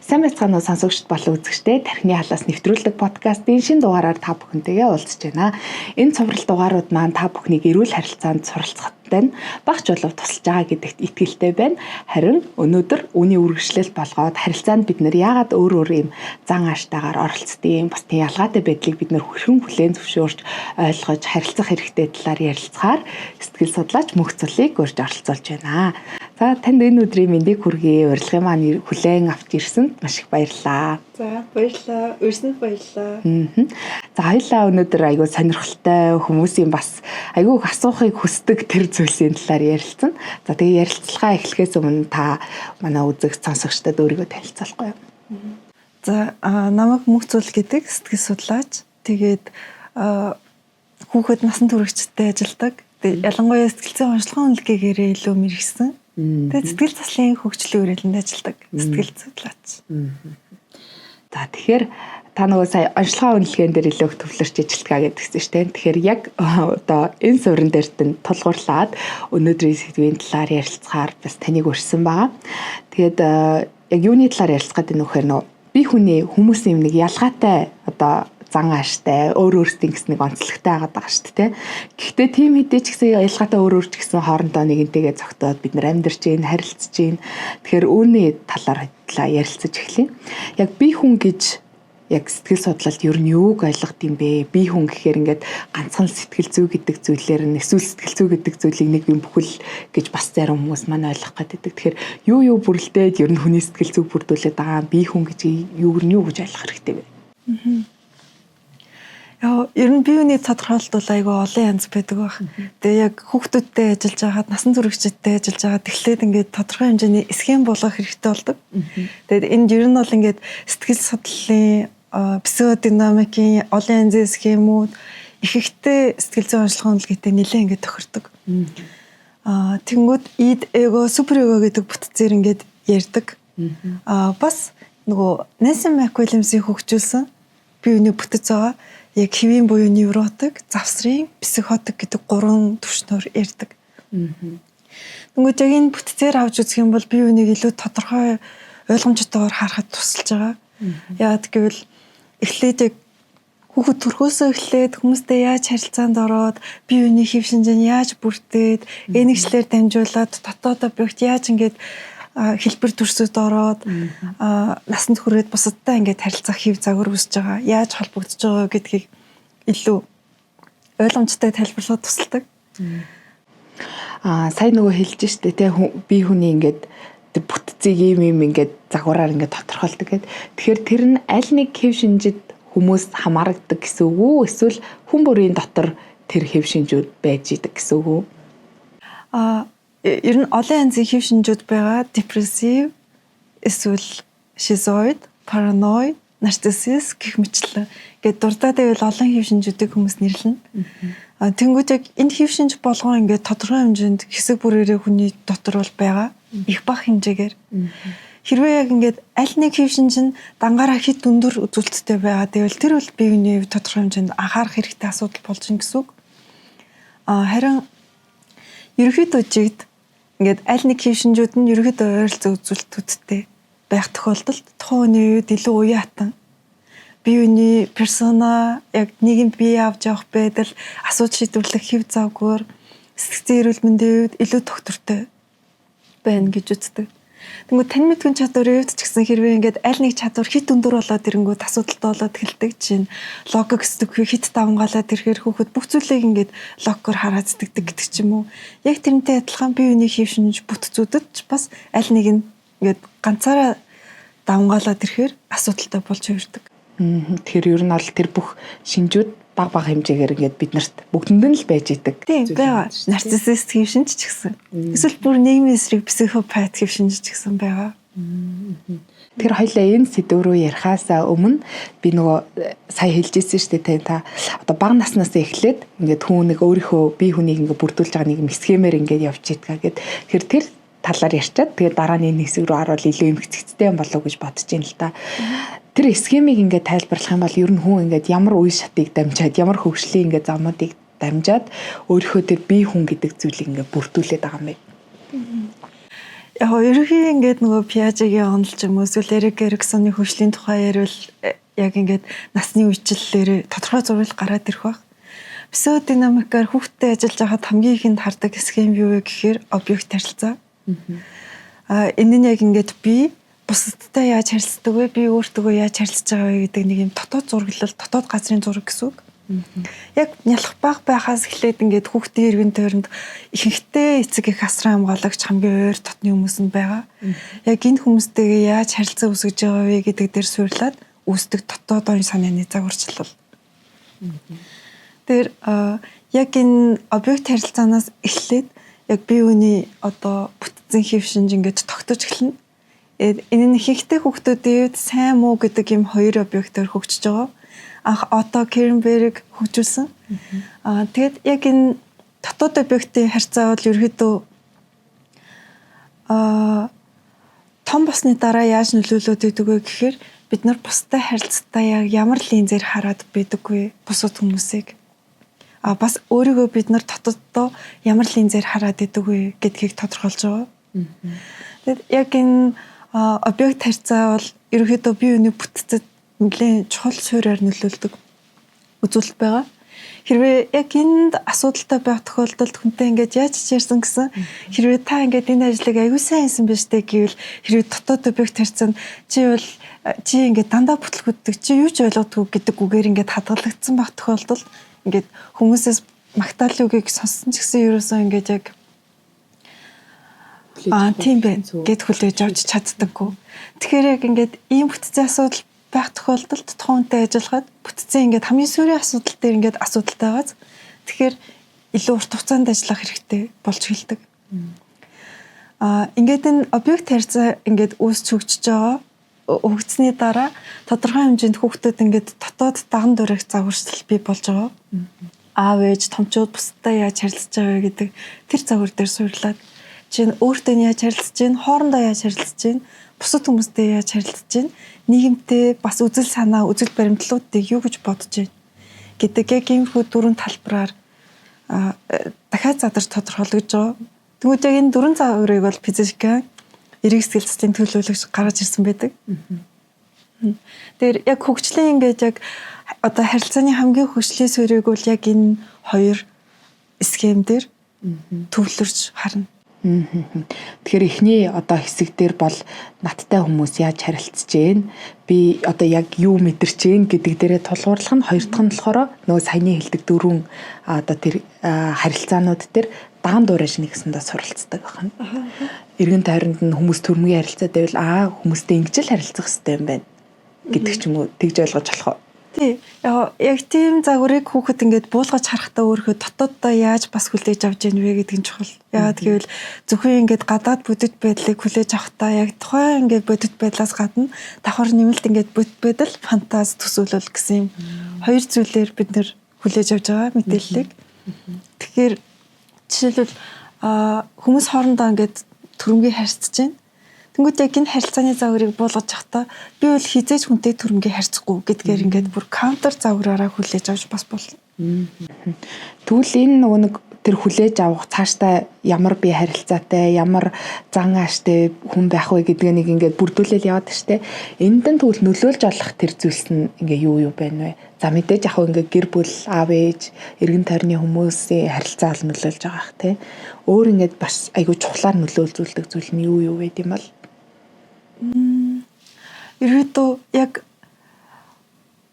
Сайн байцгаана уу сонсогчд болон үзэгчдээ тархины халаас нэвтрүүлдэг подкастын шинэ дугаараар та бүхэнтэйгээ уулзж байна. Энэ цуврал дугаарууд маань та бүхнийг эрүүл харилцаанд суралцахтай нь багч болов тусалж байгаа гэдэгт итгэлтэй байна. Харин өнөөдөр үүний үргэлжлэл болгоод харилцаанд бид нэр яагаад өөр юм зан ааштайгаар оролцдгийг бас тийм ялгаатай байдлыг бид нэр хэрхэн хүлээн зөвшөөрч ойлгож харилцах хэрэгтэй талаар ярилцахаар сэтгэл судлаач Мөнх Цулыг урьж оролцуулж байна. За танд энэ өдрийн мэндийг хүргэе. Урилгын маань хүлээн авч ирсэнд маш их баярлалаа. За баярлалаа. Өрсөнд баярлалаа. За хоёлаа өнөөдөр айгүй сонирхолтой хүмүүсийн бас айгүй их асуухыг хүсдэг тэр зүйлсийн талаар ярилцсан. За тэгээ ярилцлагаа эхлэхээс өмнө та манай үзэгч сонсогчдод өөрийгөө танилцуулахгүй юу? За намайг Мөнх Цул гэдэг сэтгэл судлаач. Тэгээд хүүхэд насан туршидтэй ажилладаг. Тэгээд ялангуяа сэтгэл зүйн онцлогын үнэлгээгээр илүү мэргэсэн. Тэгээд сэтгэл заслын хөгжлийн хүрээлэнд ажилладаг сэтгэл судлаач. За тэгэхээр та нөгөө сая онцлогын үнэлгээнд дээр илүү их төвлөрч ажиллагаа гэдгийгсэн шүү дээ. Тэгэхээр яг одоо энэ суурин дээр тулгуурлаад өнөөдрийн сэдвийн талаар ярилцахаар бас таныг урьсан байгаа. Тэгээд яг юуны талаар ярилцах гэдэг нь вэхээр нөгөө бие хүний хүмүүсийн нэг ялгаатай одоо зан ааштай өөр өөрсдийн гэсэн нэг онцлогтой байгаад байгаа шүү дээ. Гэхдээ тийм хэдий ч гэсэн ялгаатай өөр өөр ч гэсэн хоорондоо нэгэнтэйгээ зогтоод бид нар амьдарч ийн, харилцаж ийн. Тэгэхээр үүний талаар ярилцаж эхлэе. Яг бие хүн гэж яг сэтгэл судлалт ер нь юуг ойлгох юм бэ? Бие хүн гэхээр ингээд ганцхан сэтгэл зүй гэдэг зүйлээр нь эсвэл сэтгэл зүй гэдэг зүйлийг нэг юм бүхэл гэж бас зарим хүмүүс маань ойлгох гэдэг. Тэгэхээр юу бүрэлдээд ер нь хүний сэтгэл зүйг бүрдүүлээд байгаа бие хүн гэж юу гэж ойлгох хэрэгтэй вэ? Ер нь биений тодорхойлолт бол айгүй олон янз байдаг баг. Тэгээ яг хүүхдүүдтэй ажиллаж байгаад насан туршидтэй ажиллаж байгаа тэгэхээр ингээд тодорхой хэмжээний схем болгох хэрэгтэй болдог. Тэгээд энд ер нь бол ингээд сэтгэл судлалын психодинамикийн олон янзын схемүүд ихэнхдээ сэтгэл зүйн онцлогын үнэлгээтэй нэлээд ингээд тохирдог. Тэнгүүд ид эго супер эго гэдэг бүтцээр ингээд ярьдаг. Бас нөгөө Нэнси Маквилямсийн хөгжүүлсэн биений бүтэц байгаа. Яг хэвийн буюу невротик, завсрын, психотик гэдэг гурван түвшнээр ярьдаг. Тэнгүүд яг энэ бүтцээр авч үзэх юм бол бие биенийг илүү тодорхой ойлгомжтойгоор харахад тусалж байгаа. Яагаад гэвэл эхлээд яг хүүхэд төрхөөсөө эхлээд хүмүүстэй яаж харилцаанд ороод бие биений хэв шинж нь яаж бүрдээд энэгчлэр дамжуулаад дотоодоо бигт яаж ингээд хэлбэр төрсөд ороод насанд хүрээд бусадтай ингээд харилцах хэв загвар үүсэж байгаа. Яаж холбогдож байгаа гэдгийг илүү ойлгомжтой тайлбарлахад тусалдаг. Сайн нөгөө хэлж штэ те бие хүний ингээд бүтцийг юм ингээд загвараар ингээд тодорхойлдог гэдэг. Тэгэхээр тэр нь аль нэг хэв шинжид хүмүүс хамаардаг гэсэн үг үү? Эсвэл хүн бүрийн дотор тэр хэв шинжүүд байж идэг гэсэн үг үү? Ер нь олон янзын хэв шинжүүд байгаа. Депрессив, эсвэл шизоид, параноид, нарциссист гэх мэтлэн. Ингээд дурдаад байвал олон хэв шинжүүдийг хүмүүс нэрлэнэ. Тэнгүүд яг энэ хэв шинж болгоо ингээд тодорхой хэмжээнд хэсэг бүрээрээ хүний дотор бол байгаа. Их бага хэмжээгээр. Хэрвээ яг ингээд аль нэг хэв шинж нь дангаараа хэд өндөр үзүүлэлттэй байгаа. Тэгвэл тэр бол биений тодорхой хэмжээнд анхаарах хэрэгтэй асуудал болж ин гэсэн үг. Харин ерөнхийдөө жигд ингээд аль нэг хэв шинжүүд нь ерөнхийдөө ойролцоо үзүүлэлтүүдтэй байх тохиолдолд тухайн үеийн үед илүү уяатан биений персона яг нийгэм бие авч явах байдал асуудал шийдвэрлэх хэв завгуур сэтгцэн эрүүл мэндийн үед илүү тогтвортой байна гэж үздэг. Тэнгүүд тань мэдгэн чадварын үед ч гэсэн хэрвээ ингээд аль нэг чадвар хит өндөр болоод ирэнгүүт асуудалтай болоод эхэлдэг чинь логик сэтгэх хит давмгаалаад ирэхээр хүүхэд бүх зүйлийг ингээд логикоор хараад сэтгэдэг гэдэг ч юм уу. Яг тэрнтэй адилхан бие биений хэв шинж бүтцүүдэд ч бас аль нэг нь ингээд ганцаараа давмгаалаад ирэхээр асуудалтай болж ирдэг. Тэгэхээр ер нь бол тэр бүх шинжүүд баг хэмжээгээр ингээд биднэрт бүгдэнд нь л байж идэг. Тийм байгаа. Нарциссист хэв шинж ч гэсэн. Эсвэл бүр нийгмийн эсрэг психопат хэв шинж ч гэсэн байгаа. Тэр хоёлаа энэ сэдв рүү ярихаасаа өмнө би нөгөө сая хэлжсэн шүү дээ та одоо бага наснаас эхлээд ингээд хүн нэг өөрийнхөө бие хүнийг ингээд бүрдүүлж байгаа нэг юм схемээр ингээд явж идэх гээд тэр талаар ярьчаад тэгээд дараа нь энэ хэсэг рүү харуул илүү эмгцэгцтэй юм болов уу гэж бодож ин л та. Тэр схемийг ингээд тайлбарлах юм бол ер нь хүн ингээд ямар үе шатыг дамжаад ямар хөгжлийн ингээд замуудыг дамжаад өөрийнхөө тэр бие хүн гэдэг зүйлийг ингээд бүрдүүлээд байгаа юм бэ? Яг ерөнхий ингээд нөгөө Пиажегийн онол ч юм уу эсвэл Эрик Эриксоны хөгжлийн тухай ярил яг ингээд насны үечлэлээр тодорхой зурвал гараад ирэх баг. Психодинамикаар хүүхдтэй ажиллаж байхад хамгийн ихэнд хардаг схем юу вэ гэхээр объект харилцаа. Энэ нь яг ингээд би бусадтай яаж харилцдаг вэ? Би өөртөө яаж харилцаж байгаа вэ гэдэг нэг юм дотоод зураглал, дотоод газрын зураг гэсэн үг. Яг нялх баг байхаас эхлээд ингээд хүүхдийн эргэн тойронд ихэнхдээ эцэг их асран хамгаалагч хамгийн ойр дотны хүмүүс нь байгаа. Яг энэ хүмүүстэйгээ яаж харилцаа үүсгэж байгаа вэ гэдэг дээр суйрлаад үүсдэг дотоод оюун санааны загварчлал. Тэр яг энэ объект харилцаанаас эхлээд яг бие биений одоо бүтцэн хэв шинж ингээд тогтож эхэлнэ. Энэ нь ихэнхдээ хүүхдүүдийн сайн муу гэдэг юм хоёр объектоор хөгжиж байгаа. Анх Отто Кернберг хөгжүүлсэн. Тэгээд яг энэ дотоод объектын харьцаа бол ерөөдөө том болсны дараа яаж нөлөөлөд идэг вэ гэхээр бид нар бусдад харилцаатаа яг ямар линзээр хараад байдаггүй бусад хүмүүсийг. Бас өөрийгөө бид нар дотооддоо ямар линзээр хараад байдаггүй гэдгийг тодорхойлж байгаа. Тэгээд яг энэ объект харьцаа бол ерөөдөө бие биений бүтцэд нэлээд чухал суурьаар нөлөөлдөг үзүүлэлт байгаа. Хэрвээ яг энд асуудалтай байх тохиолдолд хүнтэй ингээд яаж ярьсан гэсэн хэрвээ та ингээд энэ ажлыг аягүй сайн хийсэн биз дээ гэвэл хэрвээ дотоод объект харьцаанд чи ингээд дандаа бүтлгүүддэг чи юу ч ойлгодгүй гэдэг үгээр ингээд хадгалагдсан байх тохиолдолд ингээд хүмүүсээс магтаалын үгийг сонссон ч гэсэн ерөөсөө ингээд яг тийм бэ гэд хүлээж авч чаддаггүй. Тэгэхээр яг ингээд ийм бүтцийн асуудал байх тохиолдолд тухайнтай ажиллахад бүтцийн ингээд хамгийн сүүрийн асуудал дээр ингээд асуудалтай байгааз тэгэхээр илүү урт хугацаанд ажиллах хэрэгтэй болж эхэлдэг. Ингээд энэ объект харьцаа ингээд үүсч хөгжиж байгаа хөгжсөний дараа тодорхой хэмжээнд хүүхдүүд ингээд дотоод даган дурах загварчлал бий болж байгаа. Аав ээж томчууд бусдад яаж харилцаж байгаа гэдэг тэр загвар дээр суйрлаад чинь өөртөө яаж харилцаж чинь хоорондоо яаж харилцаж чинь бусад хүмүүстэй яаж харилцаж чинь нийгэмтэй бас үзэл санаа үзэл баримтлуудыг юу гэж бодож байна гэдэг яг иймэрхүү дөрвөн талбараар дахиад задарч тодорхойлогдож байгаа. Тэгвэл яг энэ дөрвөн загварыг бол физика эрэг сэтгэл зүйн төлөөлөгч гаргаж ирсэн байдаг. Тэгэхээр яг хөгжлийн ингээд яг одоо харилцааны хамгийн хөгжлийн суурийг бол яг энэ хоёр схем дээр төвлөрч харна. Тэгэхээр эхний одоо хэсэг дээр бол надтай хүмүүс яаж харилцаж гэн би одоо яг юу мэдэрч гэн гэдэг дээрээ тулгуурлах нь хоёр дахь нь болохоор нөгөө саяны хэлдэг дөрвөн одоо тэр харилцаанууд дээр даан дуурайш нэгсэндээ суралцдаг байна. Эргэн тойронд нь хүмүүс төрмгийн харилцаа байвал хүмүүстэй ингэж л харилцах хэрэгтэй юм байна гэдэг ч юм уу тэгж ойлгож болох уу? Тий. Яг тийм загварыг хүүхэд ингээд буулгаж харахтаа өөрөө дотооддоо яаж бас хүлээж авч яах вэ гэдэг нь чухал. Яагаад гэвэл зөвхөн ингээд гадаад бодит байдлыг хүлээж авахтаа яг тухайн ингээд бодит байдлаас гадна давхар нэмэлт ингээд бодит байдал фантаз төсөөлөл гэсэн юм хоёр зүйлээр бид нэр хүлээж авч байгаа мэдээллийг. Тэгэхээр жишээлбэл хүмүүс хоорондоо ингээд төрөмгийн харьцаж байна. Тэнгүүд яг энэ харилцааны загварыг буулгаж явахдаа би бол хизээж хүнтэй төрөмгийн харьцахгүй гэдгээр ингээд бүр каунтер загвараараа хүлээж авч бас болно. Тэгвэл энэ нөгөө нэг тэр хүлээж авах цаашдаа ямар бие харилцаатай, ямар зан ааштай хүн байх вэ гэдгийг нэг ингээд бүрдүүлэл яваад штэ. Энд нь тэгвэл нөлөөлж олох тэр зүйлс нь ингээ юу байна вэ? За мэдээж яг ингээ гэр бүл, аав ээж, эргэн тойрны хүмүүсийн харилцаа ол нөлөөлж байгаа х тэ. Өөр ингээд бас айгүй чухлаар нөлөөлжүүлдэг зүйл нь юу вэ гэм бол? Ерөөдөө яг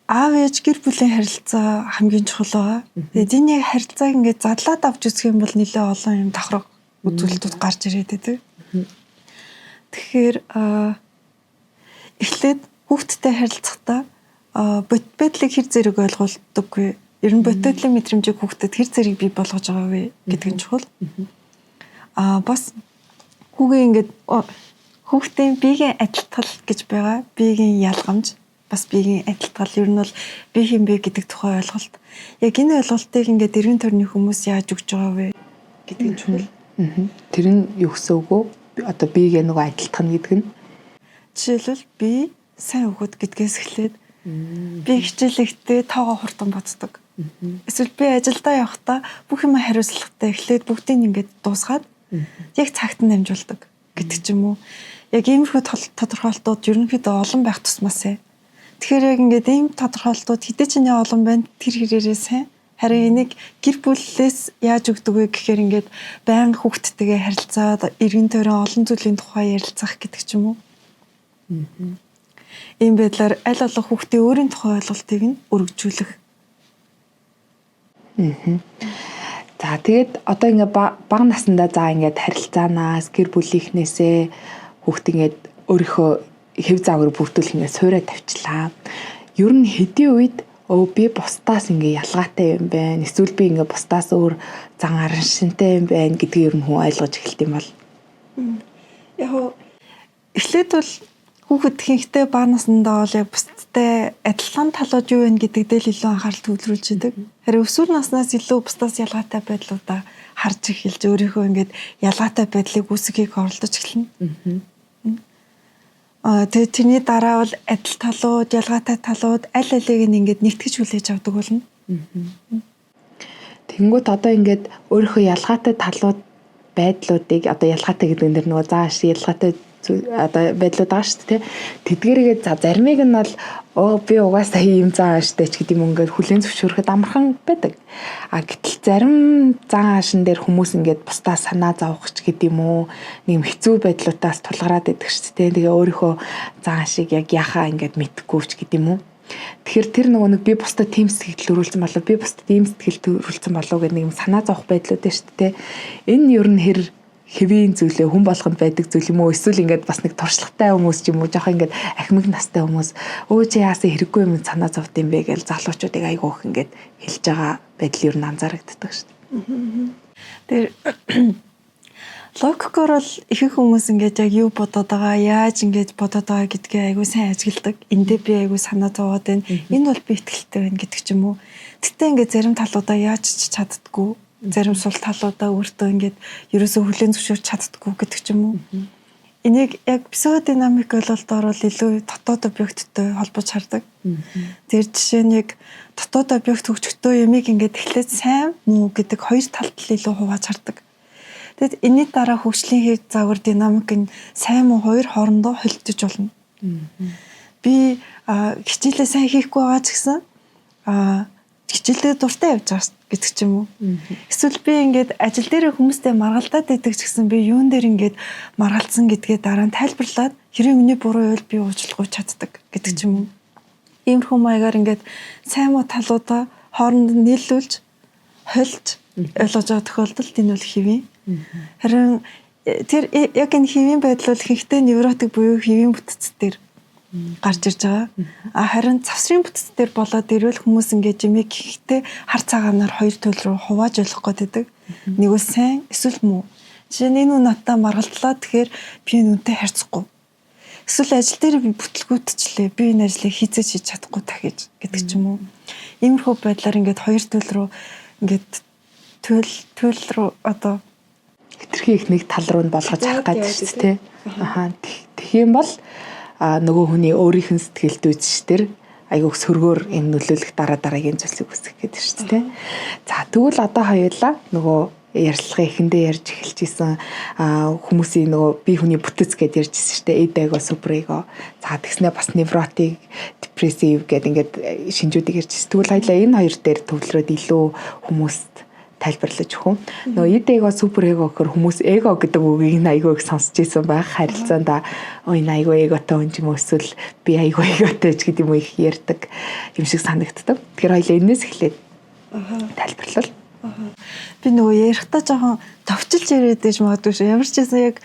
аав ээж гэр бүлийн харилцаа хамгийн чухал байгаа. Тэгээд энэ яг харилцааг ингээд задлаад авч үзэх юм бол нэлээ олон юм давхраг үзүүлэлтүүд гарч ирээд байдаг. Тэгэхээр эхлээд хүүхдтэй харилцахдаа бот байдлыг хэр зэрэг ойлгуулдаггүй. Ер нь бот байдлын мэдрэмжийг хүүхдэд хэр зэрэг бий болгож байгаа вэ гэдэг нь чухал. Бас хүүгээ ингээд хүүхдийн биеийн адилтгал гэж байгаа. Биеийн ялгамж, бас биеийн адилтгал ер нь бол би хэм бэ гэдэг тухай ойлголт. Яг энэ ойлголтыг ингээд эргэн тойрны хүмүүс яаж өгч байгаа вэ гэдэг нь чухал. Тэр нь юу гэсэн үг вэ? Одоо биеийг нөгөө адилтгах гэдэг нь. Жишээлбэл би сайн өгөхөд гэдгээс эхлээд би хичээлэгтээ тоогоо хурдан боддог. Эсвэл би ажилдаа явахдаа бүх юм хариуцлагатай эхлээд бүгдийг ингээд дуусгаад яг цагт нь амжуулдаг. гэдэг ч юм уу. Яг иймэрхүү тодорхойлолтууд ерөнхийдөө олон байх тусмаас. Тэгэхээр яг ингээд ийм тодорхойлолтууд хэдий ч нэ олон байна тэр хэрээрээ сайн. Харин энийг гэр бүлээс яаж өгдөг вэ гэхээр ингээд байнга хүүхдтэйгээ харилцаад эргэн тойрон олон зүйлийн тухай ярилцах гэдэг ч юм уу. Ийм байдлаар аль болох хүүхдийн өөрийн тухай ойлголтыг нь өргөжүүлэх. За тэгээд одоо ингээ бага насндаа ингээд харилцаанаас гэр бүлийнхнээсээ хүүхд ингээд өөрийнхөө хэв загварыг бүрдүүлэх ингээд суурай тавьчлаа. Ер нь хэдийн үед би бусдаас ингээ ялгаатай юм байна. Эсвэл би ингээ бусдаас өөр зан араншинтай юм байна гэдгийг ер нь хүн ойлгож эхэлт юм бол. Яг эхлээд бол хүүхэд ихэнхдээ бага насндаа бол яг бусдтай адилхан талууд юу вэ гэдэг дээр илүү анхаарал төвлөрүүлж идэг. Харин өсвөр наснаас илүү бусдаас ялгаатай байдлуудаа харж эхэлж өөрийнхөө ингээд ялгаатай байдлыг үүсгэхийг оролдож эхэлнэ. Тэгээд тэрний дараа бол адил талууд, ялгаатай талууд аль алиг нь ингээд нэгтгэж хүлээж авдаг болно. Тэнгүүт одоо ингээд өөрийнхөө ялгаатай талууд байдлуудыг одоо ялгаатай гэдэг нь нөгөө зааш ялгаатай одоо байдлууд байгаа шүү дээ. Тэдгээрээ за заримыг нь бол би угаасаа ийм зан ааштай ч гэдэг юм ингээд хүлээн зөвшөөрөхөд амархан байдаг. Гэтэл зарим зан аашин дээр хүмүүс ингээд бусдаа санаа зовох ч гэдэг юм уу нэг хэцүү байдлуудаас тулгараад байдаг шүү дээ. Тэгээ өөрийнхөө зан аашийг яг яхаа ингээд мэдхгүй ч гэдэг юм уу. Тэгэхээр тэр нөгөө нэг би бусдад тийм сэтгэл төрүүлсэн болов би бусдад ийм сэтгэл төрүүлсэн болов гэдэг нэг юм санаа зовох байдлууд дээ шүү дээ. Энэ ер нь хэвийн зүйлээ хүн болгонд байдаг зүйл юм уу эсвэл ингээд бас нэг туршлагатай хүмүүс ч юм уу жоохон ингээд ахмиг настай хүмүүс чи яасан хэрэггүй юм санаа зовд юм бэ гэж залуучуудыг айгүйх ингээд хэлж байгаа байдал ер нь анзаарэгддэг шүү дээ. Тэр логикоор бол ихэнх хүмүүс ингээд яг юу бодоод байгаа яаж ингээд бодоод байгаа гэдгээ айгүй сайн ажигладаг. Эндээ би айгүй санаа зовоод байна. Энэ бол би ихтэй байна гэдэг ч юм уу. Тэгтээ ингээд зарим талуудаа яаж ч чаддггүй. Зарим сул талуудаа өөртөө ингээд ерөөсөө хүлээн зөвшөөрч чаддаггүй гэдэг ч юм уу. Энийг яг психодинамик ойлголтоор бол илүү дотоод объекттой холбож хардаг. Тэр жишээ нь яг дотоод объект хөгжөхдөө ямиг ингээд эхлээд сайн муу гэдэг хоёр талд илүү хувааж хардаг. Тэгэд энэний дараа хөгжлийн хэв загвар динамик нь сайн муу хоёр хоорондоо холилдож болно. Би хичээлээ сайн хийхгүй байгаа ч гэсэн хичээлдээ дуртай явж байгаа гэдэг ч юм уу. Эсвэл би ингээд ажил дээр хүмүүстэй маргалдаад байдаг ч гэсэн би юун дээр ингээд маргалдсан гэдгээ дараа нь тайлбарлаад хэрэг миний буруу байвал би уучлахгүй чаддаг гэдэг ч юм уу. Иймэрхүү маягаар ингээд сайн муу талуудаа хооронд нь нийлүүлж хольж ойлгож байгаа тохиолдолд энэ бол хэвийн. Харин тэр яг энэ хэвийн байдал бол ихэнхдээ невротик буюу хэвийн бүтцээр гарч ирж байгаа. Харин завсрын бүтцээр болоод ирвэл хүмүүс ингээд жимиг ихтэй хар цагаанаар хоёр төл рүү хувааж ойлгох гэдэг. Нэг нь сайн эсвэл муу. Жишээ нь энэ надтай маргалдлаа тэгэхээр би нүнтэй харьцахгүй. Эсвэл ажил дээр би бүтлгүүтчлээ. Би энэ ажлыг хийцээж хийж чадахгүй дахиж гэдэг ч юм уу. Иймэрхүү байдлаар ингээд хоёр төл рүү ингээд төл рүү одоо хитрхи их нэг тал руу нь болгож харах гэдэг шүү дээ. Тэгэх юм бол нөгөө хүний өөрийнх нь сэтгэл дүйцш тэр айгуух сөргөөр энэ нөлөөлөх дараагийн зүйлсийг үсгэх гэдэг шүү дээ. За тэгвэл одоо хоёулаа нөгөө ярилцлагын эхэндээ ярьж эхэлж исэн хүмүүсийн нөгөө бие хүний бүтэц гэдээ ярьжсэн шүү дээ. Эго, суперэго. За тэгснэ бас невротик, депрессив гэдэг ингээд шинжүүдийг ярьжсэн. Тэгвэл хоёулаа энэ хоёр дээр төвлөрөөд илүү хүмүүст тайлбарлаж өгөх. Нөгөө эго, суперэго гэхээр хүмүүс эго гэдэг үгийг айгүй их сонсч ирсэн байх. Харилцаанда энэ айгүй эготой хүн юм эсвэл би айгүй эготой ч гэдэг юм их ярьдаг юм шиг санагддаг. Тэгэхээр хоёулаа энэс эхлээд тайлбарлал. Би нөгөө ярихдаа жоохон товчилж яриад байж магадгүй шүү. Ямар ч гэсэн яг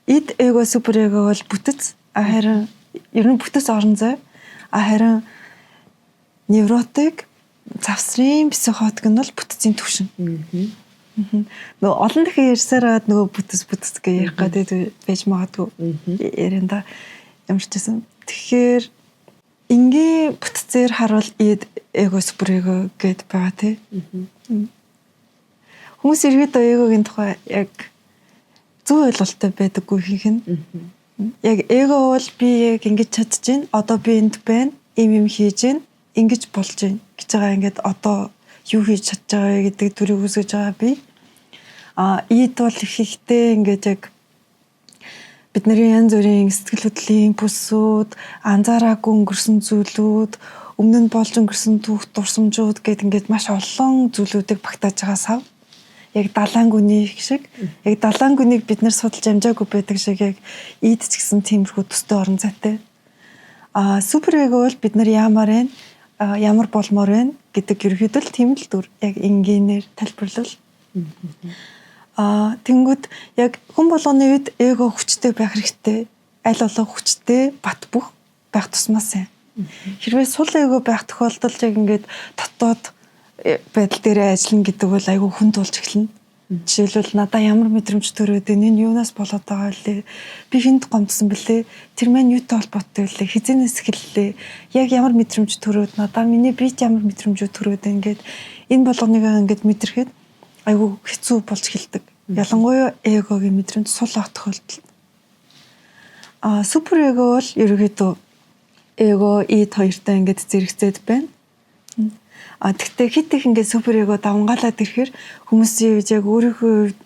эго, суперэго бол бүтэц. Харин ер нь бүтэц орон зай. Харин невротик завсрын психотик нь бол бүтцийн түвшин. Нөгөө олон дахин ярьсараад нөгөө бүтэц гэж ярих гэдэг байж магадгүй. Ярианда ямар ч гэсэн. Тэгэхээр энгийн бүтцээр харуул эго, суперэго гэд байгаа тий. Хүмүүс иргэдээ эгогийн тухай яг зөв ойлголттой байдаггүй ихэнх нь. Яг эго бол би яг ингэж чадчихээн. Одоо би энд байна. Ийм хийж гин. Ингэж болж гин гэж байгаа ингээд одоо юу хийж чадж байгаа гэдэг төрийг үсгэж байгаа би. Эд бол ихтэй ингээд яг бидний янз бүрийн сэтгэл хөдлөлийн бүсүүд, анзаараагүй өнгөрсөн зүйлүүд, өмнө нь болж өнгөрсөн түүх дурсамжууд гэд ингээд маш олон зүйлүүдийг багтааж байгаа сав. Яг далайн гүний шиг, яг далайн гүнийг бид нэр судалж амжаагүй байдаг шиг яг ийд ч гэсэн тиймэрхүү төстэй орон зайтай. Суперэго бол бид нар ямар болмоор вэ гэдэг ерөөдөө л тийм л дүр яг энгийнээр тайлбарлал. Тэнгүүд яг хүн болгоны үед эго хүчтэй байх хэрэгтэй. Аль болох хүчтэй бат бөх байх тусмаа сайн. Хэрвээ сул эго байх тохиолдолд яг ингээд дотоод байдал дээр ажиллана гэдэг бол айгүй хүн тулж эхэлнэ. Жишээлбэл надаа ямар мэдрэмж төрөөд энэ юунаас болоод байгаа вэ? Би хүнд гомдсон бэлээ. Тэр маань юутай холбоотой вэ? Хизэнээс эхэллээ. Яг ямар мэдрэмж төрөөд надаа миний бие ямар мэдрэмжүүд төрөөд ингээд энэ болгоныг ингээд мэдрэхэд айгүй хэцүү болж эхэлдэг. Ялангуяа эгогийн мэдрэмж сул ах тохиолдолд. Супер эго бол ерөөдөө эго ид хоёртой ингээд зэрэгцээд байна. Тэгтээ хит их ингээд супер эго давнгаалаад ирэхээр хүмүүсийн яг өөрийнхөө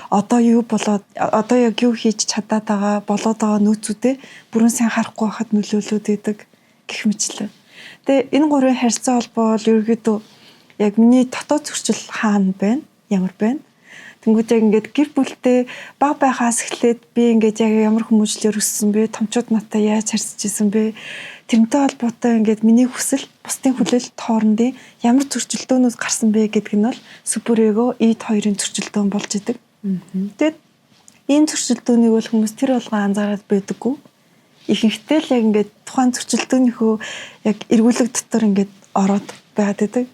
одоо юу болоод одоо яг юу хийж чадаад байгаа болоод байгаа нөөцүүдээ бүрэн сайн харахгүй байхад нөлөөлөд идэг гэх мэтлээ. Тэгээ энэ гурвын харьцаа холбоо бол ерөөдөө яг миний дотоод зөрчил хаана байна? Ямар байна? Тэнгүүд яг ингээд гэр бүлтэй баг байхаас эхлээд би ингээд яг ямар хүмүүжлэр өссөн бэ? Томчууд надтай яаж харьцаж исэн бэ? Тэрнтэй холбоотой ингээд миний хүсэл, бусдын хүлээлт хоорондын ямар зөрчилдөөнөөс гарсан бэ гэдг нь бол суперэго ид хоёрын зөрчилдөөн болж идэг. Тэгээд ийм зөрчилдөөнийг бол хүмүүс тэр болгон анзаараад байдаггүй. Ихэнхдээ л яг ингээд тухайн зөрчилдөөнийхөө яг эргүүлэг дотор ингээд ороод байгаад байдаг.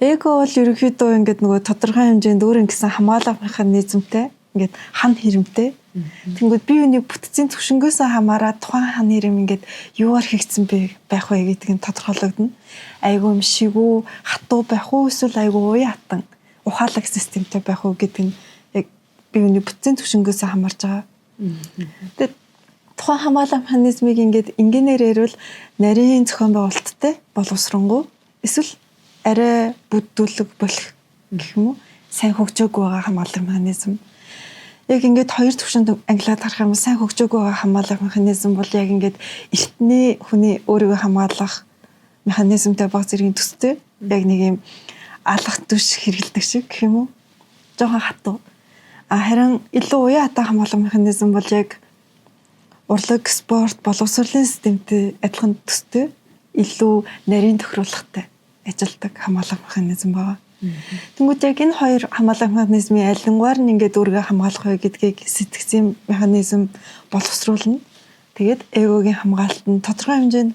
Эго бол ерөнхийдөө ингээд нөгөө тодорхой хэмжээнд өөр ингэсэн хамгаалах механизмтай ингээд хан хэрэмтэй. Тэнгүүд бие биений бүтцийн төвшнгөөс хамаараад тухайн хан хэрэм ингээд юугаар хийгдсэн бэ байх вэ гэдгийг нь тодорхойлогдно. Айгүй юм шигүү, хатуу байх уу эсвэл айгүй уян хатан ухаалаг системтэй байх уу гэдэг нь яг бие биений бүтцийн төвшнгөөс хамаарж байгаа. Тэгээд тухайн хамгаалах механизмыг ингээд энгийнээр ярил нарийн зохион байгуулалттай боловсронгуй эсвэл арай бүдүүлэг болох гэх юм уу сайн хөгжөөг байгаа хамгаалах механизм. Яг ингээд хоёр төвшөнд англиад харах юм сайн хөгжөөг байгаа хамгаалах механизм бол яг ингээд эртний хүний өөрийгөө хамгаалах механизмтай баг зэргийн төстэй яг нэг юм алах түш хэрэгэлдэг шиг гэх юм уу жоохон хатуу. Харин илүү уян хатан хамгаалах механизм бол яг урлаг, спорт, боловсролын системтэй адилхан төстэй илүү нарийн тохируулгатай ажилдаг хамгаалах механизм байгаа. Тэнгүүд яг энэ хоёр хамгаалах механизмын алингаар нь ингээд өөрийгөө хамгаалах вэ гэдгийг сэтгцийн механизм боловсруулна. Тэгээд эгогийн хамгаалалт нь тодорхой хэмжээнд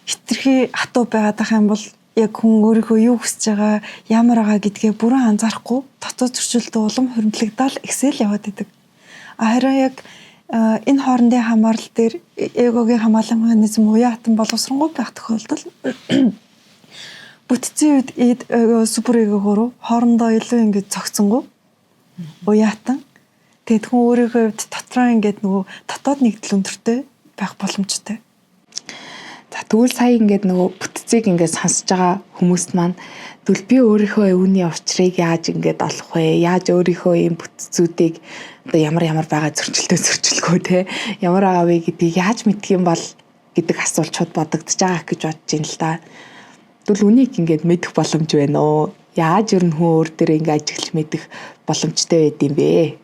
хитрхи хатуу байгаад байх юм бол яг хүн өөрийнхөө юу хүсэж байгаа, ямар байгаа гэдгээ бүрэн анзаарахгүй дотоод зөрчилдөө улам хоригдлогдоод ихсэл яваад идэг. Харин яг энэ хоорондын хамаарал дээр эгогийн хамгаалах механизм уян хатан боловсронгуй байх тохиолдолд бүтцийн үед эд суперэгогоор хоорондоо илүү ингэж зогцсонгуй уян хатан тэгэд хүн өөрийнхөө хувьд дотроо ингэж нөгөө дотоод нэгдэл өндөртэй байх боломжтой. За тэгвэл сая ингээд нөгөө бүтцийг ингээд сонсож байгаа хүмүүст маань тэгвэл би өөрийнхөө өвний учрыг яаж ингээд олох вэ? Яаж өөрийнхөө ийм бүтцүүдийг одоо ямар байгаа зөрчилгөө те ямар байгаа вэ гэдгийг яаж мэдх юм бол гэдэг асуултууд бодогдож байгаа гэж бодож байна л да. Тэгвэл үнийг ингээд мэдэх боломж байна уу? Яаж ер нь хүн өөр дээрээ ингээд ажиглаж мэдэх боломжтой байд юм бэ?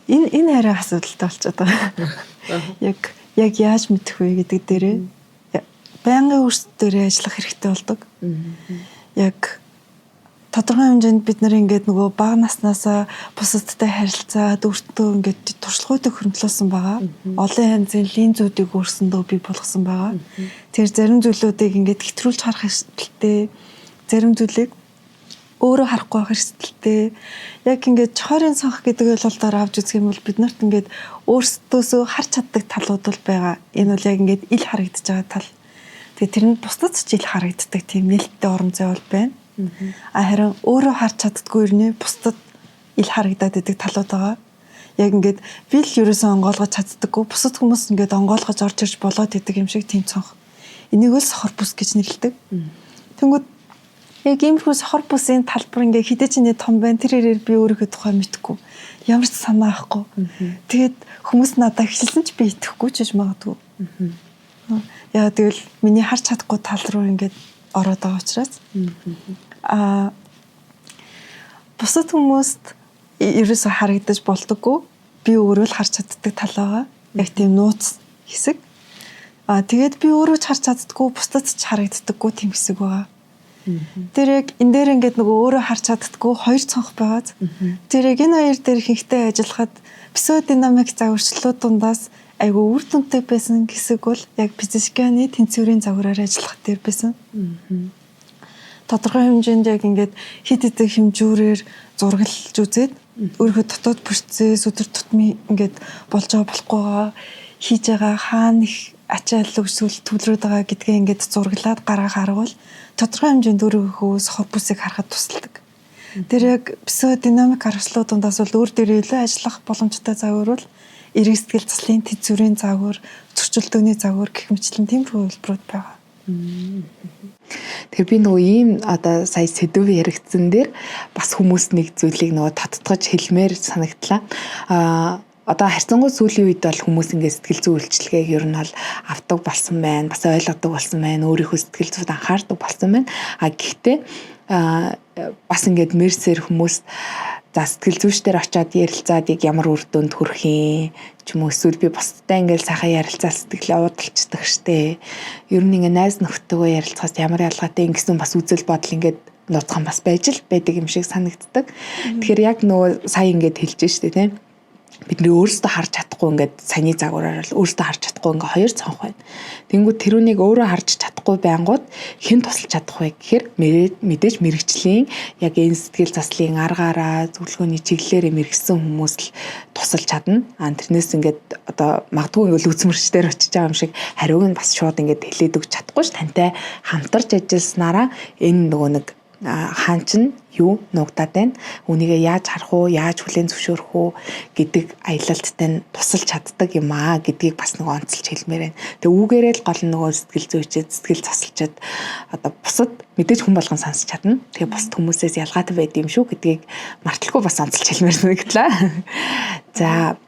Энэ арай асуудалтай болчиход байгаа. Яг яаж мэдэх вэ гэдэг дээрээ байнгын өөрсдөө дээрээ ажиллах хэрэгтэй болдог. Яг тодорхой хэмжээнд бид нар ингээд нөгөө бага наснаасаа бусадтай харилцаад өөртөө ингээд туршлагуудыг хөрөнгөлүүлсэн байгаа. Олон янзын линзүүдийг өөрсөндөө бий болгосон байгаа. Тэр зарим зүйлүүдийг ингээд хэтрүүлж харах хэрэгтэй. Зарим зүйлийг өөрөө харахгүй байх хэрэгтэй. Яг ингээд чойрын санх гэдэг ойлголтоор авч үзэх юм бол бид нарт ингээд өөрсдөөсөө харж чаддаг талууд бол байгаа. Энэ бол яг ингээд ил харагдаж байгаа тал. Тэгээ тэр нь бусдад ч ил харагддаг тийм нээлттэй орон зай бол байна. Харин өөрөө харж чаддгүй юм бусдад ил харагдаад идэг талууд байгаа. Яг ингээд би л ерөөсөө онгоолгож чаддаггүй бусад хүмүүс ингээд онгоолгож орж ирж болоод идэг юм шиг тийм цонх. Энийг л сохор бүс гэж нэрлэдэг. Тэнгүүд Яг иймэрхүү сохор бусын талбар ингээ хідээчний том байна. Тэр ирээр би өөрийнхөө тухай мэдэхгүй. Ямар ч санаа авахгүй. Тэгээд хүмүүс надад хэлсэн ч би итгэхгүй ч гэж магадгүй. Яа тэгвэл миний харж чадахгүй тал руу ингээд ороод байгаа учраас бусад хүмүүст ерөөсө харагдаж болдоггүй. Би өөрөө л харж чаддаг тал байгаа. Яг тийм нууц хэсэг. Тэгээд би өөрөө ч харж чаддаггүй, бусдад ч харагддаггүй тийм хэсэг байгаа. Тэр яг энэ дээр ингээд нөгөө өөрөө харж чаддаггүй хоёр цонх байгааз. Тэр яг энэ хоёр дээр ихэнхдээ ажиллахад психодинамик загварчлалууд дундаас айгүй үр дүнтэй байсан хэсэг бол яг физиканы тэнцвэрийн загвараар ажиллах дээр байсан. Тодорхой хэмжээнд яг ингээд хит хитэг хэмжүүрээр зураглаж үзээд өөрийнхөө дотоод процесс өдөр тутмын ингээд болж байгаа болохгүйгаа хийж байгаа хаана их ачаалал өсвөл төвлөрөөд байгаа гэдгээ ингээд зураглаад гаргах арга бол тодорхой хэмжээнд өөрийнхөө сохор бүсийг харахад тусалдаг. Тэр яг психодинамик аргачлалууд дундаас бол өөр дээр илүү ажиллах боломжтой загвар бол эрэг сэтгэл заслын тэнцвэрийн загвар, зөрчилдөөний загвар гэх мэтлэн тиймэрхүү хэлбэрүүд байгаа. Тэгэхээр би нөгөө ийм одоо сая сэдв яригдсан дээр бас хүмүүс нэг зүйлийг нөгөө тодтогч хэлмээр санагдлаа. Одоо харьцангуй сүүлийн үед бол хүмүүс ингээд сэтгэл зүйн үйлчилгээг ер нь бол авдаг болсон байна. Бас ойлгодог болсон байна. Өөрийнхөө сэтгэл зүйд анхаардаг болсон байна. Гэхдээ бас ингээд мерсээр хүмүүс за сэтгэл зүйчдэр очиод ярилцаад яг ямар үр дүнд хүрэх юм ч юм уу эсвэл би бусдтай ингээд сайхан ярилцаад сэтгэлээ уудалцдаг штэ. Ер нь ингээд найз нөхдөдөө ярилцахаас ямар ялгаатай ингэсэн бас үзэл бодол ингээд нуцхан бас байж л байдаг юм шиг санагддаг. Тэгэхээр яг нөгөө сая ингээд хэлж штэ тийм. Бид нэр өөрсдөө харж чадахгүй ингээд саяны загвараар л өөрсдөө харж чадахгүй ингээд хоёр цонх байна. Тэнгүүд тэрүүнийг өөрөө харж чадахгүй байнгут хэн тусалж чадах вэ гэхээр мэдээж мэрэгчлийн яг энэ сэтгэл заслын аргаараа зөвлөгөөний чиглэлээр мэрэгсэн хүмүүс л тусалж чадна. Тэрнээс ингээд одоо магадгүй ингээд үзмэрчдэр очиж байгаа юм шиг хариуг нь бас шууд ингээд хэлээд өгч чадахгүй ш тантай хамтарч ажилласнараа энэ нөгөө нэг хаан чинь юу нуугдаад байна. Үнийгээ яаж харах уу, яаж хүлээн зөвшөөрөх үү гэдэг аялалттай тусалж чаддаг юм аа гэдгийг бас нэг онцолж хэлмээр байна. Тэгээ үүгээрээ л гол нөгөө сэтгэл зүйчэд, сэтгэл заслчид одоо бусад мэдээж хүн болгон сонсч чадна. Тэгээ бусад хүмүүсээс ялгаатай байд юм шүү гэдгийг марталгүй бас онцолж хэлмээр санагдлаа. За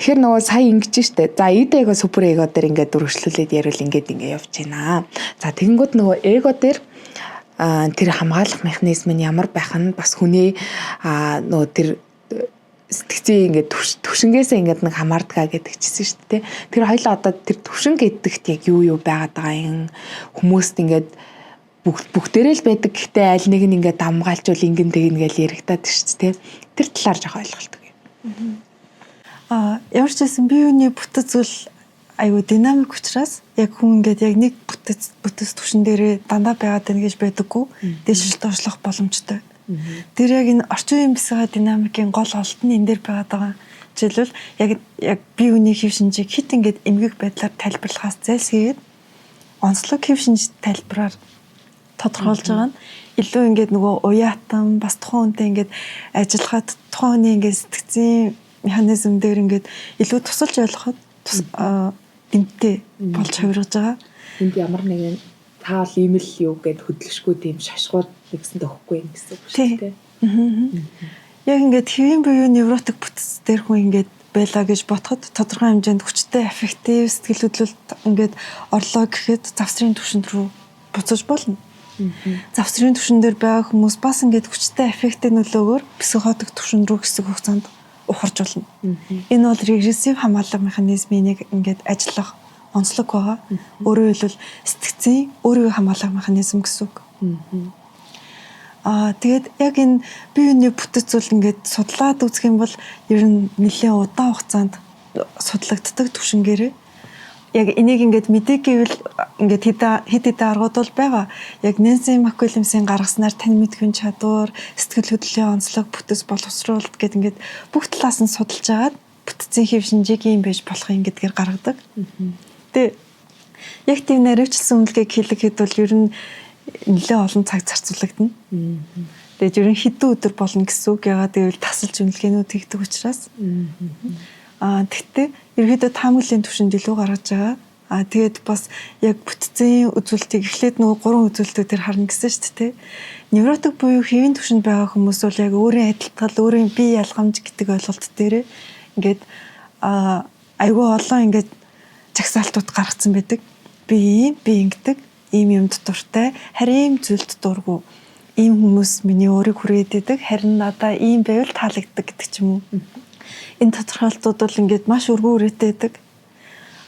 тэгэхээр нөгөө сая ингэж штэ. За эго супер эго дээр ингээд дүрвчлүүлээд ярил ингээд явж байна. За тэгэнгүүт нөгөө эго дээр тэр хамгаалах механизм нь ямар байх нь бас хүний нөгөө тэр сэтгцийн ингээд төвшнгөөсөө ингээд нэг хамаардгаа гэдэг чийсэн шүү дээ. Тэр хоёлаа одоо тэр төвшин гэдэгт яг юу байгаад байгаа юм хүмүүст ингээд бүгдээрээ л байдаг. Гэхдээ аль нэг нь ингээд дамгаалжвал ингэн тэгнэ гэж яригадаад шүү дээ. Тэр талаар жоох ойлголтог юм. Ямар ч байсан бие биений бүтэц зүйл айгүй динамик учраас яг хүн ингээд яг нэг бүтэц түвшин дээрээ дандаа байгаад байна гэж байдаггүй. Дэвшилт оршлох боломжтой. Тэр яг энэ орчин үеийн бисгаа динамикийн гол олд нь энэ дээр байгаад байгаа. Жишээлбэл яг бие биений хэв шинжийг хит ингээд эмгэг байдлаар тайлбарлахаас зайлсхийгээд онцлог хэв шинж тайлбараар тодорхойлж байгаа нь илүү ингээд нөгөө уяатан бас тухайн хүнтэй ингээд ажиллахад тухайн хүний ингээд сэтгцийн механизм дээр ингээд илүү тусалж ойлгоход дэмтэй болж хувиргаж байгаа. Энд ямар нэгэн таал имэл юу гэд хөдөлгөшгүй тийм шашгууд нэгсэн төгөхгүй юм гэсэн үг шүү дээ. Яг ингээд хэвийн буюу невротик бүтэц дээр хүн ингээд байлаа гэж бодоход тодорхой хэмжээнд хүчтэй аффектив сэтгэл хөдлөлт ингээд орлоо гэхэд завсрын түвшинд рүү буцаж болно. Завсрын түвшин дээр байгаа хүмүүс бас ингээд хүчтэй аффектив нөлөөгөөр психотик түвшин рүү хэсэг хугацаанд ухарж болно. Энэ бол регрессив хамгаалалт механизмын нэг ингээд ажиллах онцлог байгаа. Өөрөөр хэлбэл сэтгцийн өөрийгөө хамгаалах механизм гэсэн үг. Тэгээд яг энэ бие биений бүтэц зүйл ингээд судлаад үзэх юм бол ер нь нэлээд удаан хугацаанд судлагддаг түвшингээрээ яг энийг ингээд мэдээ гэвэл ингээд хэд хэдэн аргууд бол байгаа. Яг Нэнси Маккуилмсийн гаргаснаар тань мэдхийн чадвар, сэтгэл хөдлөлийн онцлог, бүтэц боловсруулалт гэд ингээд бүх талаас нь судалж агаад бүтцийн хэв шинжийг юм байж болох юм гэдгээр гаргадаг. Тэгээ яг тийм наривчлсан үнэлгээг хэлэхэд бол ер нь нэлээд олон цаг зарцуулагдана. Тэгээд ер нь хэдэн өдөр болно гэсэн үг. Ягаад гэвэл тасалж үнэлгээнүүд хийгдэг учраас. Тэгтээ ерөөдөө таамаглалын түвшинд илүү гаргаж байгаа Тэгээд бас яг бүтцийн үзүүлэлтийг эхлээд нөгөө 3 үзүүлэлтүүдээр харна гэсэн шүү дээ. Невротик буюу хэвийн түвшинд байгаа хүмүүс бол яг өөрийн адилтгал, өөрийн бие ялгамж гэдэг ойлголт дээр ингээд айгүй олон ингээд жагсаалтууд гаргацсан байдаг. Би ингэдэг, ийм юмд дуртай, харин ийм зүйлд дургу. Ийм хүмүүс миний өөрийг хүрээд идэг, харин надаа ийм байвал таалагддаг гэдэг ч юм уу. Энэ тодорхойлолтууд бол ингээд маш өргөн үрээтэй байдаг.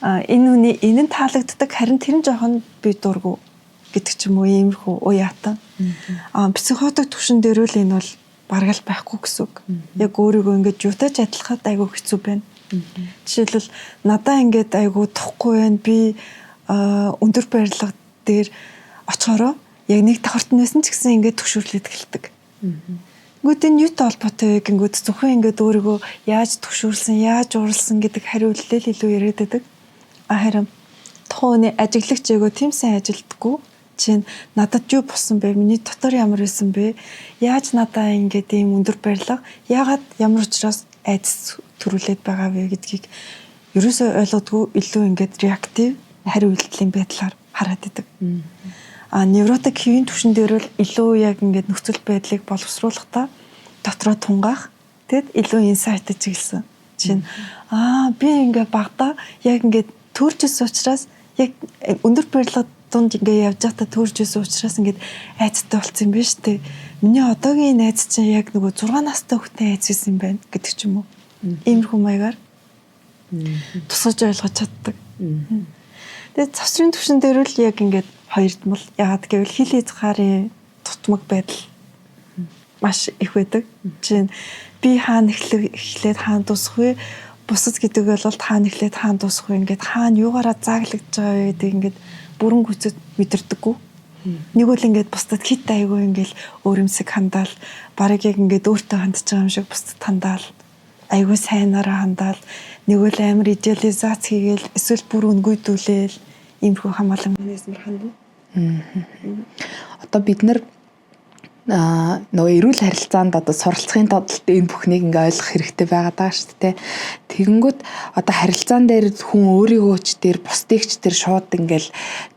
Энэ нь таалагддаг, харин тэр нь жоохон би дургу гэдэг ч юм уу, иймэрхүү уяатан. Психотик түвшин дээр л энэ бол бараг л байхгүй гэсэн үг. Яг өөрийгөө ингээд юутаач адилхаад айгүй хэцүү байна. Жишээлбэл надаа ингээд айгүй тухгүй байна. Би өндөр барилга дээр очихороо яг нэг давхарт нь байсан ч гэсэн ингээд төгшөөрлөд эхэлдэг. Гүт энэ юутай холбоотой вэ гингүүд зөвхөн ингээд өөрийгөө яаж төгшөөрлсөн, яаж уралсан гэдэг хариултыг илүү яриад байдаг. Харин тухайн ажиглагч эйгөө тийм сайн ажилддаггүй. Чинь надад юу болсон бэ? Миний дотор ямар байсан бэ? Яаж надаа ингээд ийм өндөр барилга? Яагаад ямар учраас айдас төрүүлээд байгаа вэ гэдгийг ерөөсөө ойлгодгүй илүү ингээд реактив хариултлын байдлаар хараад идэг. Невротик хэвийн түвшин дээр бол илүү яг ингээд нөхцөл байдлыг боловсруулахдаа дотроо тунгаах тэгэд илүү инсайт чиглэсэн. Чинь би ингээд багтаа яг ингээд төрж ирсэн учраас яг өндөр барилгад дунд ингээд явж байхдаа төрж ирсэн учраас ингээд айцтай болсон юм биш үү? Миний одоогийн найз чинь яг нөгөө 6 настай хүүхдээ айцсан юм байна гэдэг ч юм уу. Иймэрхүү маягаар тусгаж ойлгож чаддаг. Тэгээд завсрын түвшин дээр л яг ингээд хоёрдмал яагаад гэвэл хил хязгаарын тутмаг байдал маш их байдаг. Жишээ нь би хаана эхлээд хаана дуусах вэ? Бусад гэдэг бол хаана эхлээд хаана дуусах вэ? Ингээд хаана юугаараа зааглагдж байгаа вэ гэдэг ингээд бүрэн гүйцэд мэдэрдэггүй. Нэг үл ингээд бусдад хит айгүй ингээд өөрөмсөг хандаал барыг яг ингээд өөртөө хандж байгаа юм шиг бусдад хандаал айгүй сайнараа хандаал нэг үл амар идеализац хийгээл эсвэл бүр үнгүйдүүлээл иймэрхүү хамгаалан механизмээр хандна. Одоо бид нар нөгөө эрүүл харилцаанд одоо суралцахын тулд энэ бүхнийг ингээ ойлгох хэрэгтэй байгаа даа шүү дээ. Тэгэнгүүт одоо харилцаан дээр хүн өөрийгөөч дээр бусдыгч дээр шууд ингээл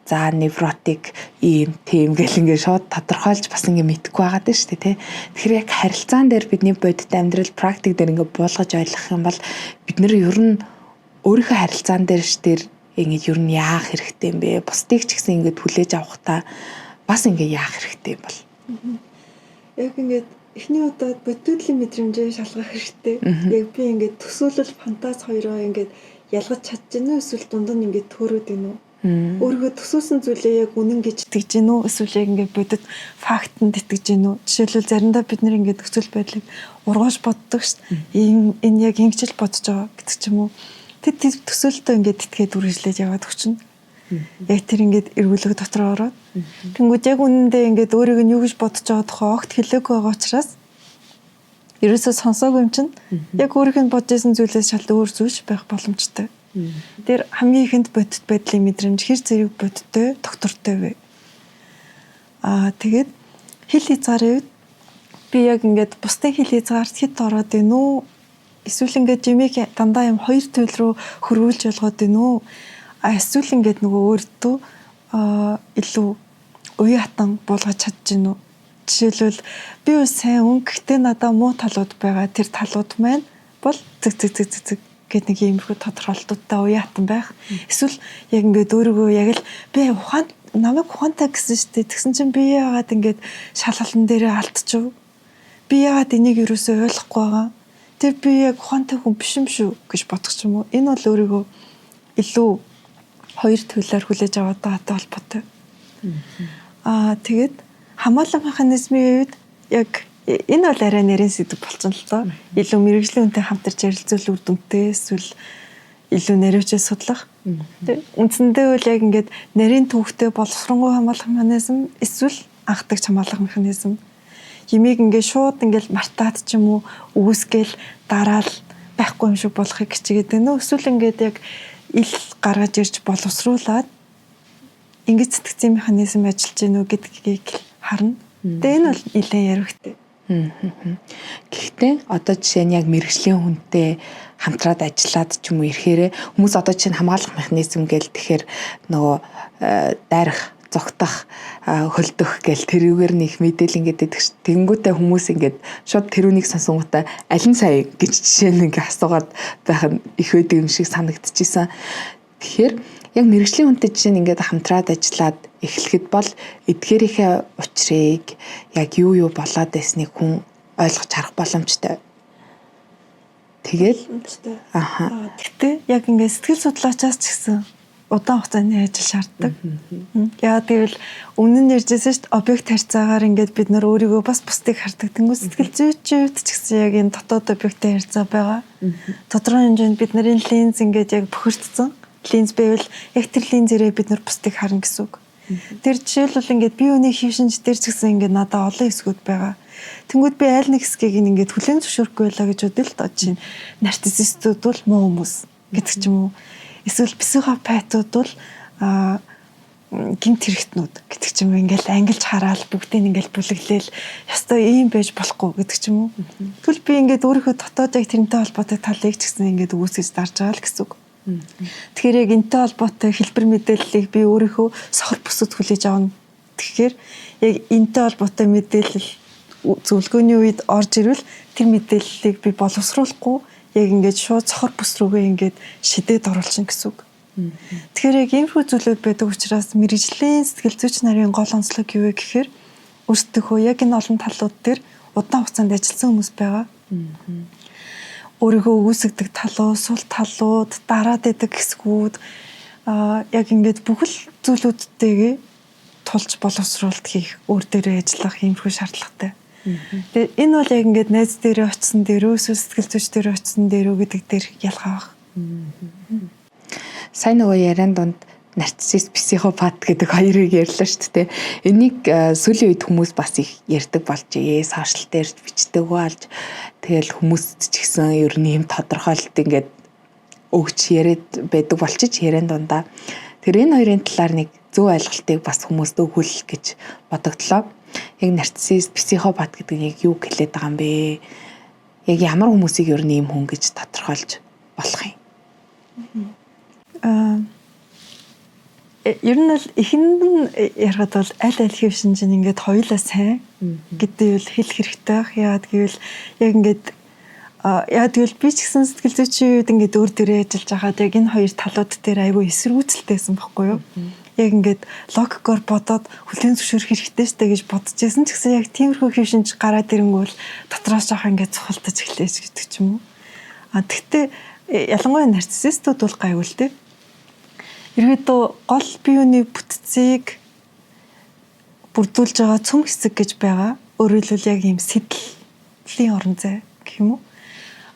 за невротик ийм тийм гэл ингээ шууд тодорхойлж бас ингээ мэдэхгүй байгаа даа шүү дээ. Тэгэхээр яг харилцаан дээр бидний бодит амьдрал практик дээр ингээ буулгаж ойлгох юм бол бид нэр ер нь өөрийнхөө харилцаан дээр ингээд ер нь яах хэрэгтэй юм бэ? Бусдыг ч гэсэн ингээд хүлээж авахтаа бас ингээд яах хэрэгтэй юм бол. Яг ингээд эхний удаад бодитлийн мэдрэмжээ шалгах хэрэгтэй. Яг би ингээд төсөөлөл фантаз хоёроо ингээд ялгаж чадчихна уу эсвэл дунд нь ингээд төөрөөд гинэ үү? Өөрийгөө төсөөсөн зүйлээ яг үнэн гэж итгэж гинэ үү? Эсвэл яг ингээд бодит фактэнд итгэж гинэ үү? Жишээлбэл заримдаа бид нэр ингээд нөхцөл байдлыг ургаж боддог шүү дээ. Энэ яг ингэж л бодож байгаа гэдэг ч юм уу. Тэр төсөөлтөө ингээд итгээд үргэлжлээд яваад өгчнө. Яг тэр ингээд эргүүлэг дотор ороод. Тэнгүүд яг үнэндээ ингээд өөрийг нь юу гэж бодож байгаа тухай огт хэлээгүй байгаа учраас ерөөсөө сонсоогүй юм чинь яг өөрийнх нь бодож исэн зүйлээс шал өөр зүйлш байх боломжтой. Тэр хамгийн ихэнд бодит байдлын мэдрэмж хэр зэрэг бодиттой, доктортой вэ? Тэгээд хил хязгаарын үед би яг ингээд бусдын хил хязгаарт хит ороод байна уу? Эсвэл ингээд жимийг дандаа юм хоёр туйл руу хөрвүүлж болгоод байна уу? Эсвэл ингээд нөгөө өөртөө илүү уян хатан буулгаж чадчихна уу? Жишээлбэл би үл сайн гэхдээ надаа муу талууд байгаа. Тэр талууд маань бол зэг гэд нэг иймэрхүү тодорхойлолтуудтай уян хатан байх. Эсвэл яг ингээд өөрийгөө яг л би намайг ухаантай гэсэн шүү дээ. Тэгсэн чинь би яагаад ингээд шалгалан дээрээ алдчихв? Би яагаад энийг юусоо ойлгохгүй байгаа? Тэр би яг ухаантай хүн биш юм шүү гэж бодох юм уу? Энэ бол өөрийгөө илүү хоёр төлөөр хүлээж аваад байгаатай холбоотой. Тэгээд хамгаалах механизмын үед яг энэ бол арай нэрийн сэдв болчихно л доо. Илүү мэрэгжлийн үнтэй хамтарч ярилцвал үр дүнтэй эсвэл илүү наривчээ судлах. Үндсэндээ бол яг ингээд нарийн түүхтэй боловсронгуй хамгаалах механизм эсвэл анхдагч хамгаалах механизм. Ямиг ингээд шууд ингээд мартаад ч юм уу өгөөсгээл дараал байхгүй юм шиг болохыг хичээгээд байна. Эсвэл ингээд яг ил гаргаж ирж боловсруулад ингэж сэтгцийн механизм ажиллаж гэнэ үү гэдгийг харна. Тэгээ энэ бол нэлээд яригтэй. Гэхдээ одоо жишээ нь яг мэрэгжлийн хүнтэй хамтраад ажиллаад ч юм уу ирэхээр хүмүүс одоо чинь хамгаалах механизм гээл тэгэхээр нөгөө дайрах, зогтох, хөлдөх гээл тэрүүгээр нэг мэдээлэл ингээд идэх тэнгүүтээ хүмүүс ингээд шууд тэрүүнийг сонсонгуудаа аль нь сая гэж жишээ нь ингээд асуугаад байх нь их байдаг юм шиг санагдчихсан. Тэгэхээр яг мэрэгжлийн хүнтэй жишээ нь ингээд хамтраад ажиллаад эхлэхэд бол эдгээрийнхээ учрыг яг юу болоод байсныг хүн ойлгож харах боломжтой. Тэгэл Гэхдээ яг ингээд сэтгэл судлаачаас ч гэсэн удаан хугацааны ажил шаарддаг. Яагаад гэвэл өмнө нь ярьжсэн шүү дээ объект харьцаагаар ингээд бид нар өөрийгөө бас бусдыг хардаг. Тэнгүү сэтгэл зүйчүүд ч гэсэн яг энэ дотоод объекттэй харьцаа байгаа. Тодорхой хэмжээнд бидний линз ингээд яг бохирдсон. Линз байвал яг тэр линзээрээ бид нар бусдыг харна гэсэн үг. Тэр жишээлбэл ингээд бие биений хэв шинж дээр ч гэсэн ингээд надад олон хэсгүүд байгаа. Тэнгүүд би аль нэг хэсгийг ингээд хүлээн зөвшөөрөхгүй байлаа гэж бодъё л доо чинь. Нарциссистууд бол муу хүмүүс гэдэг ч юм уу. Эсвэл психопатууд бол гэмт хэрэгтнүүд гэдэг ч юм уу. Ингээд ангилж хараад бүгдийг ингээд бүлэглээл ёстой ийм байж болохгүй гэдэг ч юм уу. Тэгвэл би ингээд өөрийнхөө дотоод яг тэрнтэй холбоотой талыг ч гэсэн ингээд үүсгэж дарж байгаа л гэсэн үг. Тэгэхээр яг энэтэй холбоотой хэлбэр мэдээллийг би өөрийнхөө сохор бүсэд хүлээж авна. Тэгэхээр яг энэтэй холбоотой мэдээлэл зөвлөгөөний үед орж ирвэл тэр мэдээллийг би боловсруулахгүй яг ингээд шууд сохор бүс рүүгээ ингээд шидээд оруулчихна гэсэн үг. Тэгэхээр яг иймэрхүү зүйлүүд байдаг учраас мэрэгжлийн сэтгэл зүйч нарын гол онцлог юу вэ гэхээр өөрсдөө яг энэ олон талууд дээр удаан хугацаанд ажилласан хүмүүс байгаа. Өөрийгөө үүсгдэг талууд, сул талууд, дараад идэг хэсгүүд яг ингээд бүхэл зүйлүүдтэйгээ тулж боловсруулалт хийх, өөр дээрээ ажиллах иймэрхүү шаардлагатай. Тэгээ энэ бол яг ингээд найз дээрээ очисон дээрөө, сэтгэл зүйч дээрээ очисон дээрөө гэдэг дээр ялгаа баг. Сайн нөгөө яриан донд нарциссист, психопат гэдэг хоёрыг ярьлаа шүү дээ. Энийг сүүлийн үед хүмүүс бас их ярьдаг болжээ. Сошиал дээр бичдэг болж тэгэл хүмүүст ч гэсэн ер нь юм тодорхойлт ингээд өгч яриад байдаг болчих яриан дундаа. Тэр энэ хоёрын талаар нэг зөв ойлголтыг бас хүмүүст өгвөл гэж бодогдлоо. Яг нарциссист, психопат гэдэг нь яг юу гэлээд байгаа юм бэ? Яг ямар хүмүүсийг ер нь ийм хүн гэж тодорхойлж болох юм? Ер нь л ихэнд нь ярахад бол аль хэв шинж нь ингээд хоёулаа сайн гэдэг нь хэлэх хэрэгтэй байх. Яагаад гэвэл яг ингээд би ч гэсэн сэтгэл зүйчийн үед ингээд өөр дөрөө ажиллаж байхад яг энэ хоёр талууд дээр айгүй эсэргүүцэлтэйсэн байхгүй юу? Яг ингээд логикоор бодоод хүлээн зөвшөөрөх хэрэгтэй штэ гэж бодож байсан ч гэсэн яг тиймэрхүү хэв шинж гараад ирэнгүүт дотроос жоох ингээд цухалтаж эхлэш гэдэг ч юм уу. Тэгтээ ялангуяа нарциссистууд бол гайгүй л дээ. Ерөөдөө гол биений бүтцийг бүрдүүлж байгаа цөм хэсэг гэж байгаа. Өөрөөр хэлбэл яг ийм сэтгэлийн орон зай гэх юм уу?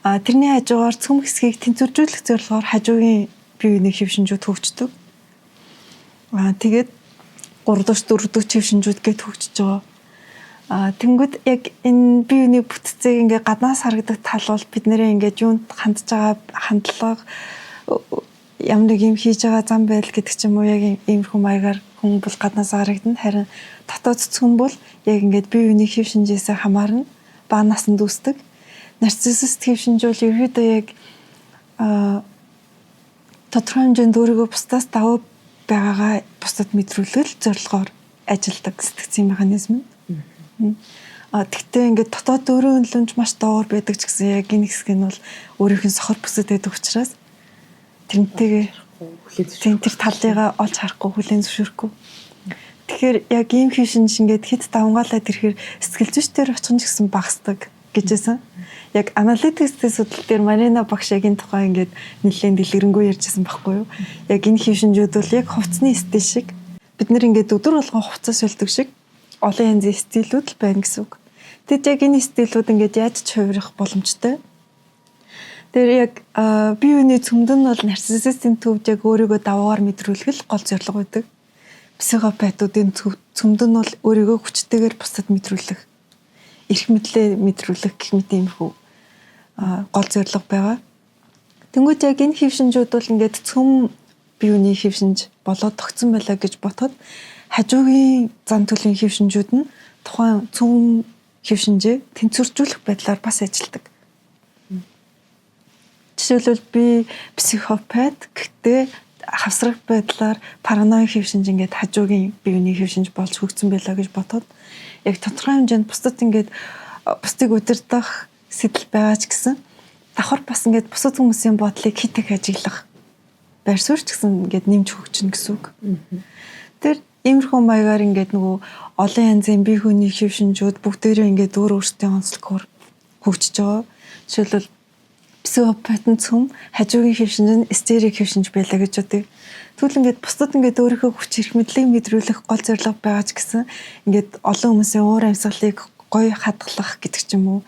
Тэрний хажуугаар цөм хэсгийг тэнцвэржүүлэх зорилгоор хажуугийн биений хэв шинжүүд хөгждөг. Тэгээд 3-4 хэв шинжүүд гээд хөгжиж байгаа. Тэнгүүд яг энэ биений бүтцийг ингээ гаднаас харагдах тал бол бид нэрээ ингээд юунд хандж байгаа хандлага ямар нэг юм хийж байгаа зам байдал гэдэг ч юм уу яг иймэрхүү маягаар хүн бол гаднаас харагдана. Харин дотоод цэцгэн бол яг ингээд бие биений хэв шинжээс хамаарна. Бага насанд үүсдэг. Нарциссист хэв шинж бол ерөөдөө яг тодорхой хэмжээнд өөрийгөө бусдаас давуу байгаагаа бусдад мэдрүүлэх зорилгоор ажилладаг сэтгцийн механизм. Тэгтээ ингээд дотоод өөрөө хөндлөмж маш доор байдаг ч гэсэн яг энэ хэсэг нь бол өөрийнх нь сохор бүсэд байдаг учраас тэрнтэйгээ тэр талыгаа олж харахгүй хүлээн зөвшөөрөхгүй. Тэгэхээр яг ийм хэв шинж ингээд хэд давнгаалаад ирэхээр сэтгэл зүйчдэр очих нь ч гэсэн багасдаг гэжсэн. Яг аналитикстэй судал дээр Марина багш яг энэ тухай ингээд нэлээд дэлгэрэнгүй ярьжсэн байхгүй юу? Яг энэ хэв шинжүүд бол яг хувцсны стил шиг бид нэр ингээд өдөр болгон хувцас сольдог шиг олон янзын стилүүд л байна гэсэн үг. Тэгэд яг энэ стилүүд ингээд яаж ч хувирах боломжтой. Тэр яг бие биений цөмд нь бол нарциссистийн төвд яг өөрийгөө даваагаар мэдрүүлэх л гол зорилго байдаг. Психопатуудын цөмд нь бол өөрийгөө хүчтэйгээр бусдад мэдрүүлэх, эрх мэдлээ мэдрүүлэх гэх мэт иймэрхүү гол зорилго байгаа. Тэнгүүд яг энэ хэв шинжүүд бол ингээд цөм бие биений хэв шинж болоод тогтсон байлаа гэж бодоход хажуугийн зан төлөвийн хэв шинжүүд нь тухайн цөм хэв шинжээ тэнцвэржүүлэх байдлаар бас ажилладаг. Жишээлбэл би психопат гэхдээ хавсрах байдлаар параноик хэв шинж ингээд хажуугийн биений хэв шинж болж хөгжсөн байлаа гэж бодоход яг тодорхой хэмжээнд бусдад ингээд бусдыг удирдах сэтэл байгаа ч гэсэн давхар бас ингээд бусад хүмүүсийн бодлыг хит их ажиглах байр суурь ч гэсэн ингээд нэмж хөгжинэ гэсэн үг. Тэр иймэрхүү маягаар ингээд нөгөө олон янзын бие хүний хэв шинжүүд бүгдээрээ ингээд өөр өөрсдийн онцлогоор хөгжиж байгаа. Жишээлбэл психопатн цөм хажуугийн хэв шинж нь эстерик хэв шинж байлаа гэж бодъё. Тэгвэл ингээд бусдад ингээд өөрийнхөө хүч эрх мэдлийг мэдрүүлэх гол зорилго байгаа ч гэсэн ингээд олон хүмүүсийн уур амьсгалыг гоё хадгалах гэдэг ч юм уу.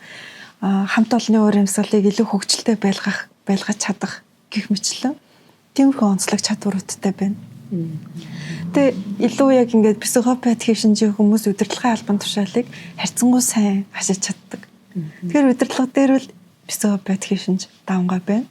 Хамт олонны уур амьсгалыг илүү хөгжилтэй байлгаж чадах гэх мэтлэн тиймэрхүү онцлог чадваруудтай байна. Тэгээ илүү яг ингээд психопат хэв шинжийн хүмүүс удирдлагын албан тушаалыг харьцангуй сайн хашиж чаддаг. Тэгэхээр удирдлага дээр бол психопат хэв шинж давмгай байна.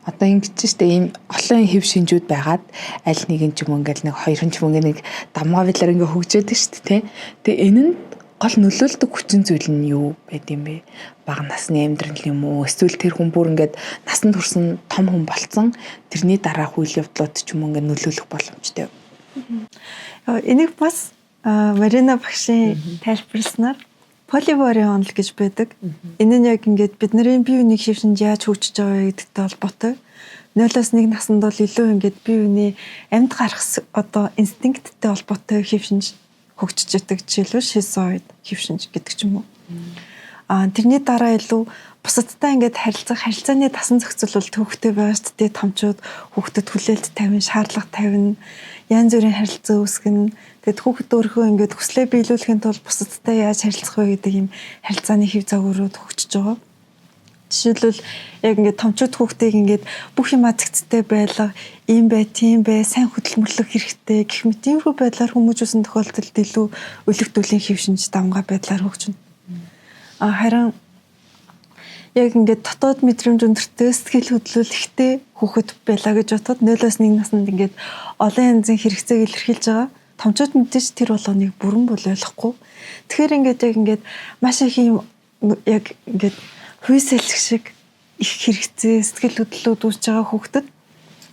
Одоо ингэж штэ ийм олон хэв шинжүүд байгаад аль нэг нь ч юм ингээл нэг хоёр ч юм нэг давмгай байдлаар ингээ хөгжөөд штэ тий. Тэгээ энэ нь гол нөлөөлдөг хүчин зүйл нь юу байд юм бэ? Бага насны амьдрал юм уу? Эсвэл тэр хүн бүр ингээд насанд хүрсэн том хүн болцсон тэрний дараах үйл явдлууд ч юм ингээд нөлөөлөх боломжтой. Энийг бас Марина багшийн тайлбарласнаар поливори онол гэж байдаг. Энэ нь яг ингээд бидний бие биений хэв шинж яаж хөгжиж байгаа гэдэгтэй холбоотой. 0-1 наснд бол илүү ингээд бие биений амьд гарах одоо инстинкттэй холбоотой хэв шинж хөгжиж яадаг. Жишээлбэл шизоид хэв шинж гэдэг ч юм уу. Тэрний дараа илүү бусадтай ингээд харилцааны тасан зохицол бол төвхтэй байгаа шүү дээ. Томчууд хүүхдэд хүлээлт тавина, шаардлага тавина, янз бүрийн харилцаа үүсгэн. Тэгэд хүүхэд өөрийнхөө ингээд хүслээ биелүүлэхийн тулд бусадтай яаж харилцах вэ гэдэг юм харилцааны хэв загварууд хөгжиж байгаа. Жишээлбэл яг ингээд томчууд хүүхдийг ингээд бүх юм азэгцтэй байлга, ийм бай, тийм бай, сайн хөдөлмөрлөх хэрэгтэй гэх мэт иймэрхүү байдлаар хүмүүжүүлсэн тохиолдолд илүү өлегдүүлийн хэв шинж давмгай байдлаар хөгжинэ. Харин яг ингээд дотоод мэдрэмж өндөртэй сэтгэл хөдлөлттэй хүүхэд байлаа гэж бодоход 0-1 наснд ингээд олон янзын хэрэгцээг илэрхийлж байгаа. Томчууд мэдээж тэр болгоныг бүрэн бол ойлгохгүй. Тэгэхээр ингээд маш их юм яг ингээд хүйсэлэх шиг их хэрэгцээ сэтгэл хөдлөлүүд үүсэж байгаа хүүхдэд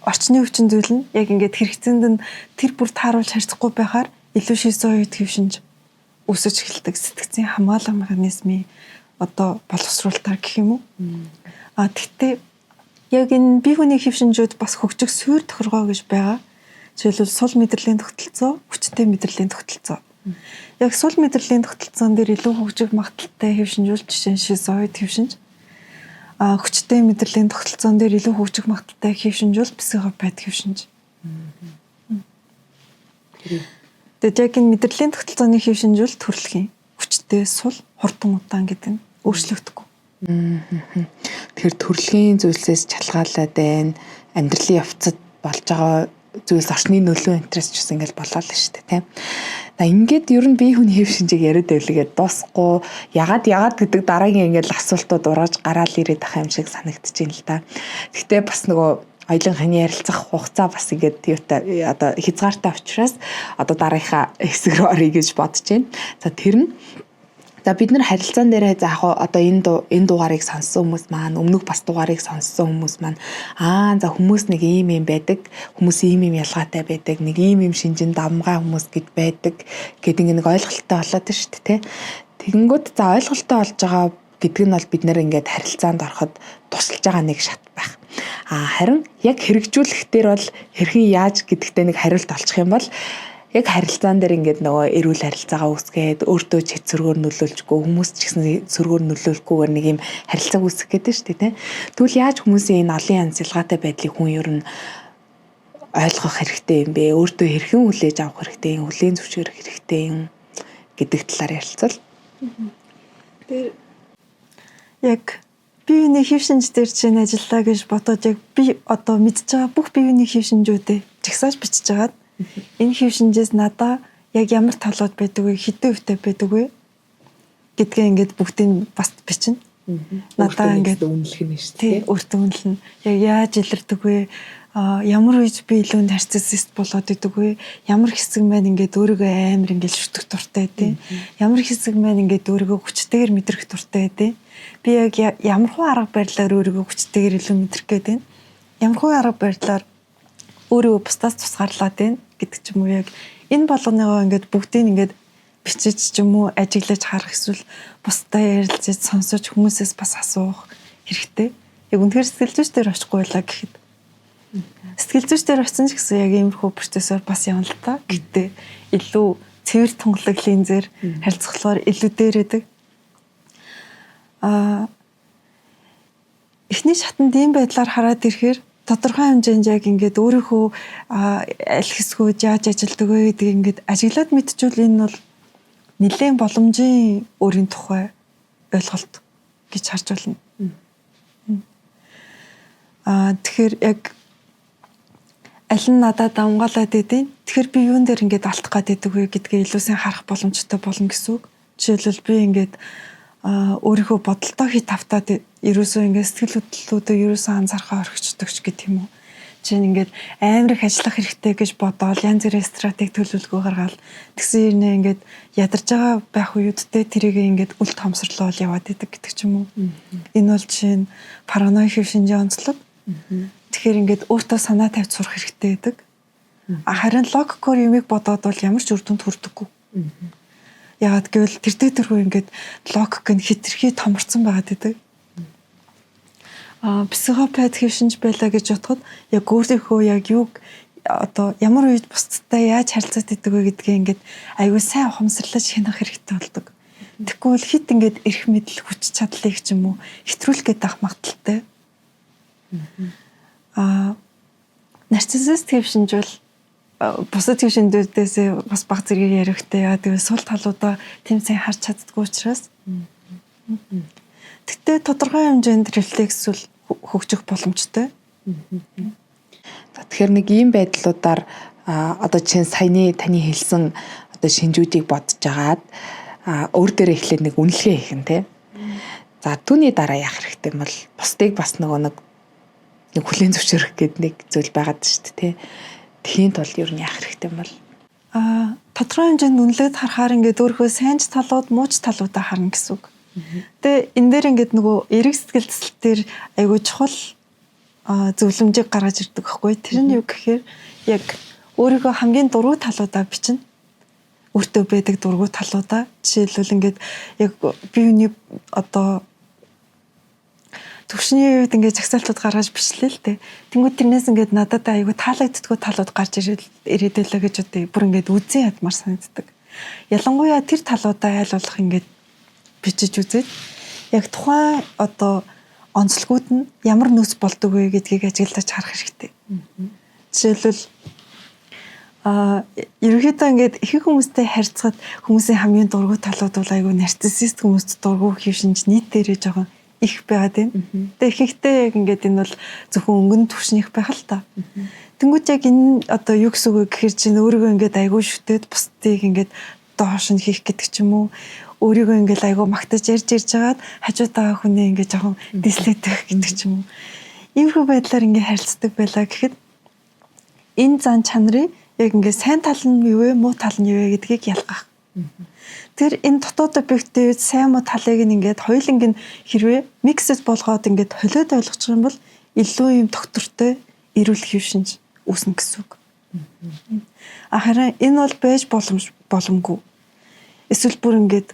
орчны өвчин зүйл нь яг ингээд хэрэгцээнд нь тэр бүр тааруулж харьцахгүй байхаар илүү шизоид хэв шинж үүсэж эхэлдэг сэтгцийн хамгаалах механизмын одоо боловсруулалтаар гэх юм уу. Тэгтээ яг энэ бие хүний хэв шинжүүд бас хөгжих суурь тохиргоо гэж байгаа. Жишээлбэл сул мэдрэлийн тогтолцоо, хүчтэй мэдрэлийн тогтолцоо. Яг сул мэдрэлийн тогтолцоон дээр илүү хөгжих магадaltaй хэв шинжүүл жишээ нь шизоид хэв шинж. Хүчтэй мэдрэлийн тогтолцоон дээр илүү хөгжих магадaltaй хэв шинжүүл психопат хэв шинж. Тэгээд яг энэ мэдрэлийн тогтолцооны хэв шинжүүл төрөлхийн хүчтэй сул хурдан удаан гэдэг нь өөрчлөгдөхгүй. Тэгэхээр төрөлхийн зүйлсээс шалтгаалаад байна. Амьдралын явцад болж байгаа зүйлс орчны нөлөө интерес ч гэсэн ингээл болоо л шүү дээ тийм. Ингээд ер нь бие хүний хэв шинжийг яриад байвлгээд дуусахгүй ягаад гэдэг дараагийн ингээл асуултууд ургаж гараал ирээд ах юм шиг санагдчихээн л да. Гэхдээ бас нөгөө хоёулынхны ярилцах хугацаа бас ингээд юутай одоо хязгаартай учраас одоо дараагийнхаа хэсэг рүү оръё гэж бодож байна. За тэр нь за бид нар харилцаан дээрээ заах одоо энэ дугаарыг сонссон хүмүүс маань өмнөх бас дугаарыг сонссон хүмүүс маань за хүмүүс нэг ийм байдаг хүмүүс ийм ялгаатай байдаг нэг ийм шинжин давмгай хүмүүс гэд байдаг гэдэг нэг ойлголттой болоод байна шүү дээ тэгэнгүүт за ойлголттой болж байгаа гэдэг нь бол бид нэр ингээд харилцаанд ороход тусалж байгаа нэг шат байх харин яг хэрэгжүүлэх дээр бол хэрхэн яаж гэдэгтээ нэг хариулт олчих юм бол яг харилцаан дээр ингээд нөгөө эрүүл харилцаагаа үүсгээд өөртөө ч хэцэргөөр нөлөөлжгүй хүмүүс ч гэсэн сөргөөр нөлөөлөхгүйгээр нэг юм харилцааг үүсгэх гэдэг шүү дээ тийм. Тэгвэл яаж хүмүүсийн энэ олон янз ялгаатай байдлыг хүн ер нь ойлгох хэрэгтэй юм бэ? Өөртөө хэрхэн хүлээж авах хэрэгтэй юм, хүлээн зөвшөөрөх хэрэгтэй юм гэдэг талаар ярилцвал. Тэр яг биений хэв шинж дээр чинь ажиллаа гэж бодоод яг би одоо мэдж байгаа бүх биений хэв шинжүүдээ жагсааж бичиж байгаа. Энэ хэв шинжээс надаа яг ямар талууд байдаг вэ? Хэдэн өвтэй байдаг вэ? Гэдгээ ингээд бүгдийг бас бичнэ. Надаа ингээд үнэлэх нь шүү дээ. Өөртөө үнэлнэ. Яг яаж илэрдэг вэ? ямар үеж би илүү нарциссист болоод идэг вэ? Ямар хэсэг маань ингээд өөрийгөө амар ингээд шүтэх дуртай тий. Ямар хэсэг маань ингээд өөрийгөө хүчтэйгээр мэдрэх дуртай тий. Би яг ямар хуу арга барилаар өөрийгөө хүчтэйгээр илүү мэдрэх гээд байна. Ямар хуу арга барилаар өөрийгөө бусдаас тусгаарлаад байна гэдэг ч юм уу яг энэ болгоныгоо ингээд бүгдийг ингээд бичиж ч юм уу ажиглаж харах эсвэл бусдаа ярилцаж сонсож хүмүүсээс бас асуух хэрэгтэй. Яг үнэхээр сэтгэл зүйч дээр очихгүй байлаа гэхэд. Сэтгэл зүйч дээр очсон ч гэсэн яг иймэрхүү процессор бас явна л та. Гэтэ илүү цэвэр тунгалаг линзээр харилцахлаар илүү дээрээдэг. Эхний шатанд ийм байдлаар хараад ирэхээр тодорхой хэмжээнд яг ингээд өөрийнхөө аль хэсгүүд яаж ажилдаг вэ гэдгийг ингээд ажиглаад мэдчихвэл энэ бол нэлээд боломжийн өөрийн тухай ойлголт гэж харж байна. Тэгэхээр яг аль нь надад амгаалаад идэв. Тэгэхээр би юун дээр ингээд алдах гад идэг вэ гэдгээ илүү сайн харах боломжтой болно гэсэн үг. Жишээлбэл би ингээд өөрийнхөө бодолтой хит автаад ерөөсөө ингээд сэтгэл хөдлөлүүдөө ерөөсөө анзаархаа орхичдаг ч гэх юм уу. Жишээ нь ингээд амар их ажиллах хэрэгтэй гэж бодоол янз бүрийн стратеги төлөвлөгөө гаргаад тэгсэн юм ингээд ядарч байгаа байх үедээ тэрийг ингээд үл томсорлол яваад идэг гэдэг ч юм уу. Энэ бол жишээ нь паранои хэв шинжийн онцлог. Тэгэхээр ингээд өөртөө санаа тавьж сурах хэрэгтэй байдаг. Харин логикоор юмыг бодоод бол ямар ч үр дүнд хүрдэггүй. Яагаад гэвэл тэр дээрөө ингээд логик нь хитрхи томорцсон байгаад байдаг. Психопат хэв шинж байлаа гэж бодоход яг өөрийнхөө яг юг одоо ямар үед бусдтай яаж харилцаад идэг вэ гэдгээ ингээд аюул сайн ухамсарлаж хянах хэрэгтэй болдог. Тэгэхгүй бол хит ингээд эрх мэдэл хүч чадлыг ч юм уу хэтрүүлэх гээд авах магадaltaй. Нарциссист хэв шинж бол бусад хэв шинжүүдээс бас баг зэрэг ярихтэй. Тэгээд сул талуудаа тэм сайн харж чаддгүй учраас. Гэтэ тодорхой хэмжээнд рефлексвэл хөгжих боломжтой. Тэгэхээр нэг ийм байдлуудаар одоо чинь саяны таны хэлсэн одоо шинжүүдийг бодож агаад өөр дээрээ эхлээд нэг үнэлгээ хийх нь тий. За түүний дараа яах хэрэгтэй юм бол бусдыг бас нэг хүлээн зөвшөөрөх гэдэг нэг зүйл байгаад шүү дээ тий. Тхийн тулд юу яах хэрэгтэй юм бол тодорхой хэмжээнд үнэлээд харахаар ингээд өөрийнхөө сайн ч талууд муу ч талуудаа харна гэсэн үг. Тэгээ энэ дээр ингээд нөгөө эрэг сэтгэл зүйн дээр айгүй чухал зөвлөмжийг гаргаж ирдэг байхгүй. Тэр нь юу гэхээр яг өөрийнхөө хамгийн дургүй талуудаа бичнэ. Өөртөө байдаг дургүй талуудаа. Жишээлбэл ингээд яг биений одоо төвшний үед ингээд жагсаалтууд гаргаж бичлээ л дээ. Тэнгүүд тэрнээс ингээд надад айгүй таалагддаггүй талууд гарч ирээд байлаа гэж үгүй. Бүр ингээд үзэн ядмар санагддаг. Ялангуяа тэр талуудаа айл болох ингээд бичиж үзээд яг тухайн одоо онцлогуд нь ямар нөөц болдог вэ гэдгийг ажиглаж харах хэрэгтэй. Жишээлбэл ерөнхийдөө ингээд их хүмүүстэй харьцахад хүмүүсийн хамгийн дургүй талууд бол айгүй нарциссист хүмүүст дургүй хэв шинж нийтээрээ жоохон их байгаад байна. Тэгээ ихэнхдээ яг ингээд энэ бол зөвхөн өнгөн түвшнийх байх л та. Тэнгүүд яг энэ одоо юу гэсэн үг гэхээр чинь өөрийгөө ингээд айгүй шүтээд бусдыг ингээд доош нь хийх гэдэг ч юм уу. Өөрийгөө ингээд айгүй магтаж ярьж жагаад хажуутаа хүнээ ингээд жоохон дислэгдэх гэдэг ч юм уу. Иймэрхүү байдлаар ингээд харилцдаг байлаа гэхэд энэ зан чанарын яг ингээд сайн тал нь юу вэ, муу тал нь юу вэ гэдгийг ялгах. Тэр энэ дотоод объективд сайн муу талыг ингээд хоёуланг нь хэрвээ миксэс болгоод ингээд холиод ойлгочих юм бол илүү юм доктортой эрүүл хэв шинж үүснэ гэсэн үг. Харин энэ бол байж боломгүй. Эсвэл бүр ингээд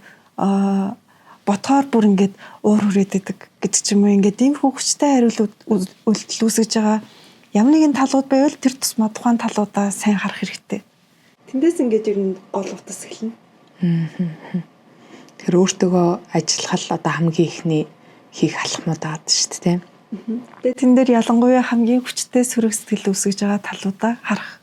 ботоор бүр ингээд уур хүрээд идэг гэдэг ч юм уу ингээд ийм хүчтэй хариулт үйлдэл үүсгэж байгаа ямар нэгэн талууд байвал тэр тусмаа тухайн талуудаа сайн харах хэрэгтэй. Тэндээс ингээд ер нь гол утас эхэлнэ. Тэр өөртөөгөө ажиллахал одоо хамгийн ихний хийх алхмууд байгаа шүү дээ. Тэгээ тэн дээр ялангуяа хамгийн хүчтэй сөрөг сэтгэл үүсгэж байгаа талуудаа харах.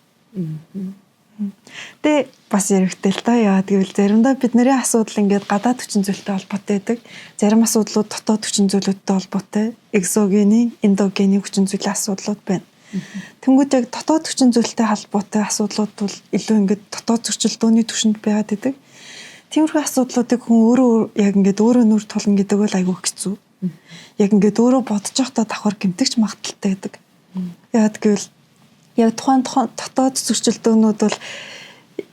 Тэгээ бас яригтэй л та яа гэвэл заримдаа бидний асуудал ингээд гадаад хүчин зүйлтэй холбоотой байдаг. Зарим асуудлууд дотоод хүчин зүйлүүдтэй холбоотой. Экзогений, эндогений хүчин зүйлийн асуудлууд байна. Тэнгүүд яг дотоод хүчин зүйлтэй холбоотой асуудлууд бол илүү ингээд дотоод зөрчилдөөний түвшинд байгаад байдаг. Тиймэрхүү асуудлуудыг хүн өөрөө яг ингээд өөрөө нүр тулна гэдэг бол айгүй хэцүү. Яг ингээд өөрөө бодож байхдаа давхар гэмтэгч магадaltaй байдаг. Яагаад гэвэл Яг тухайн дотоод зөрчилдөөнүүд бол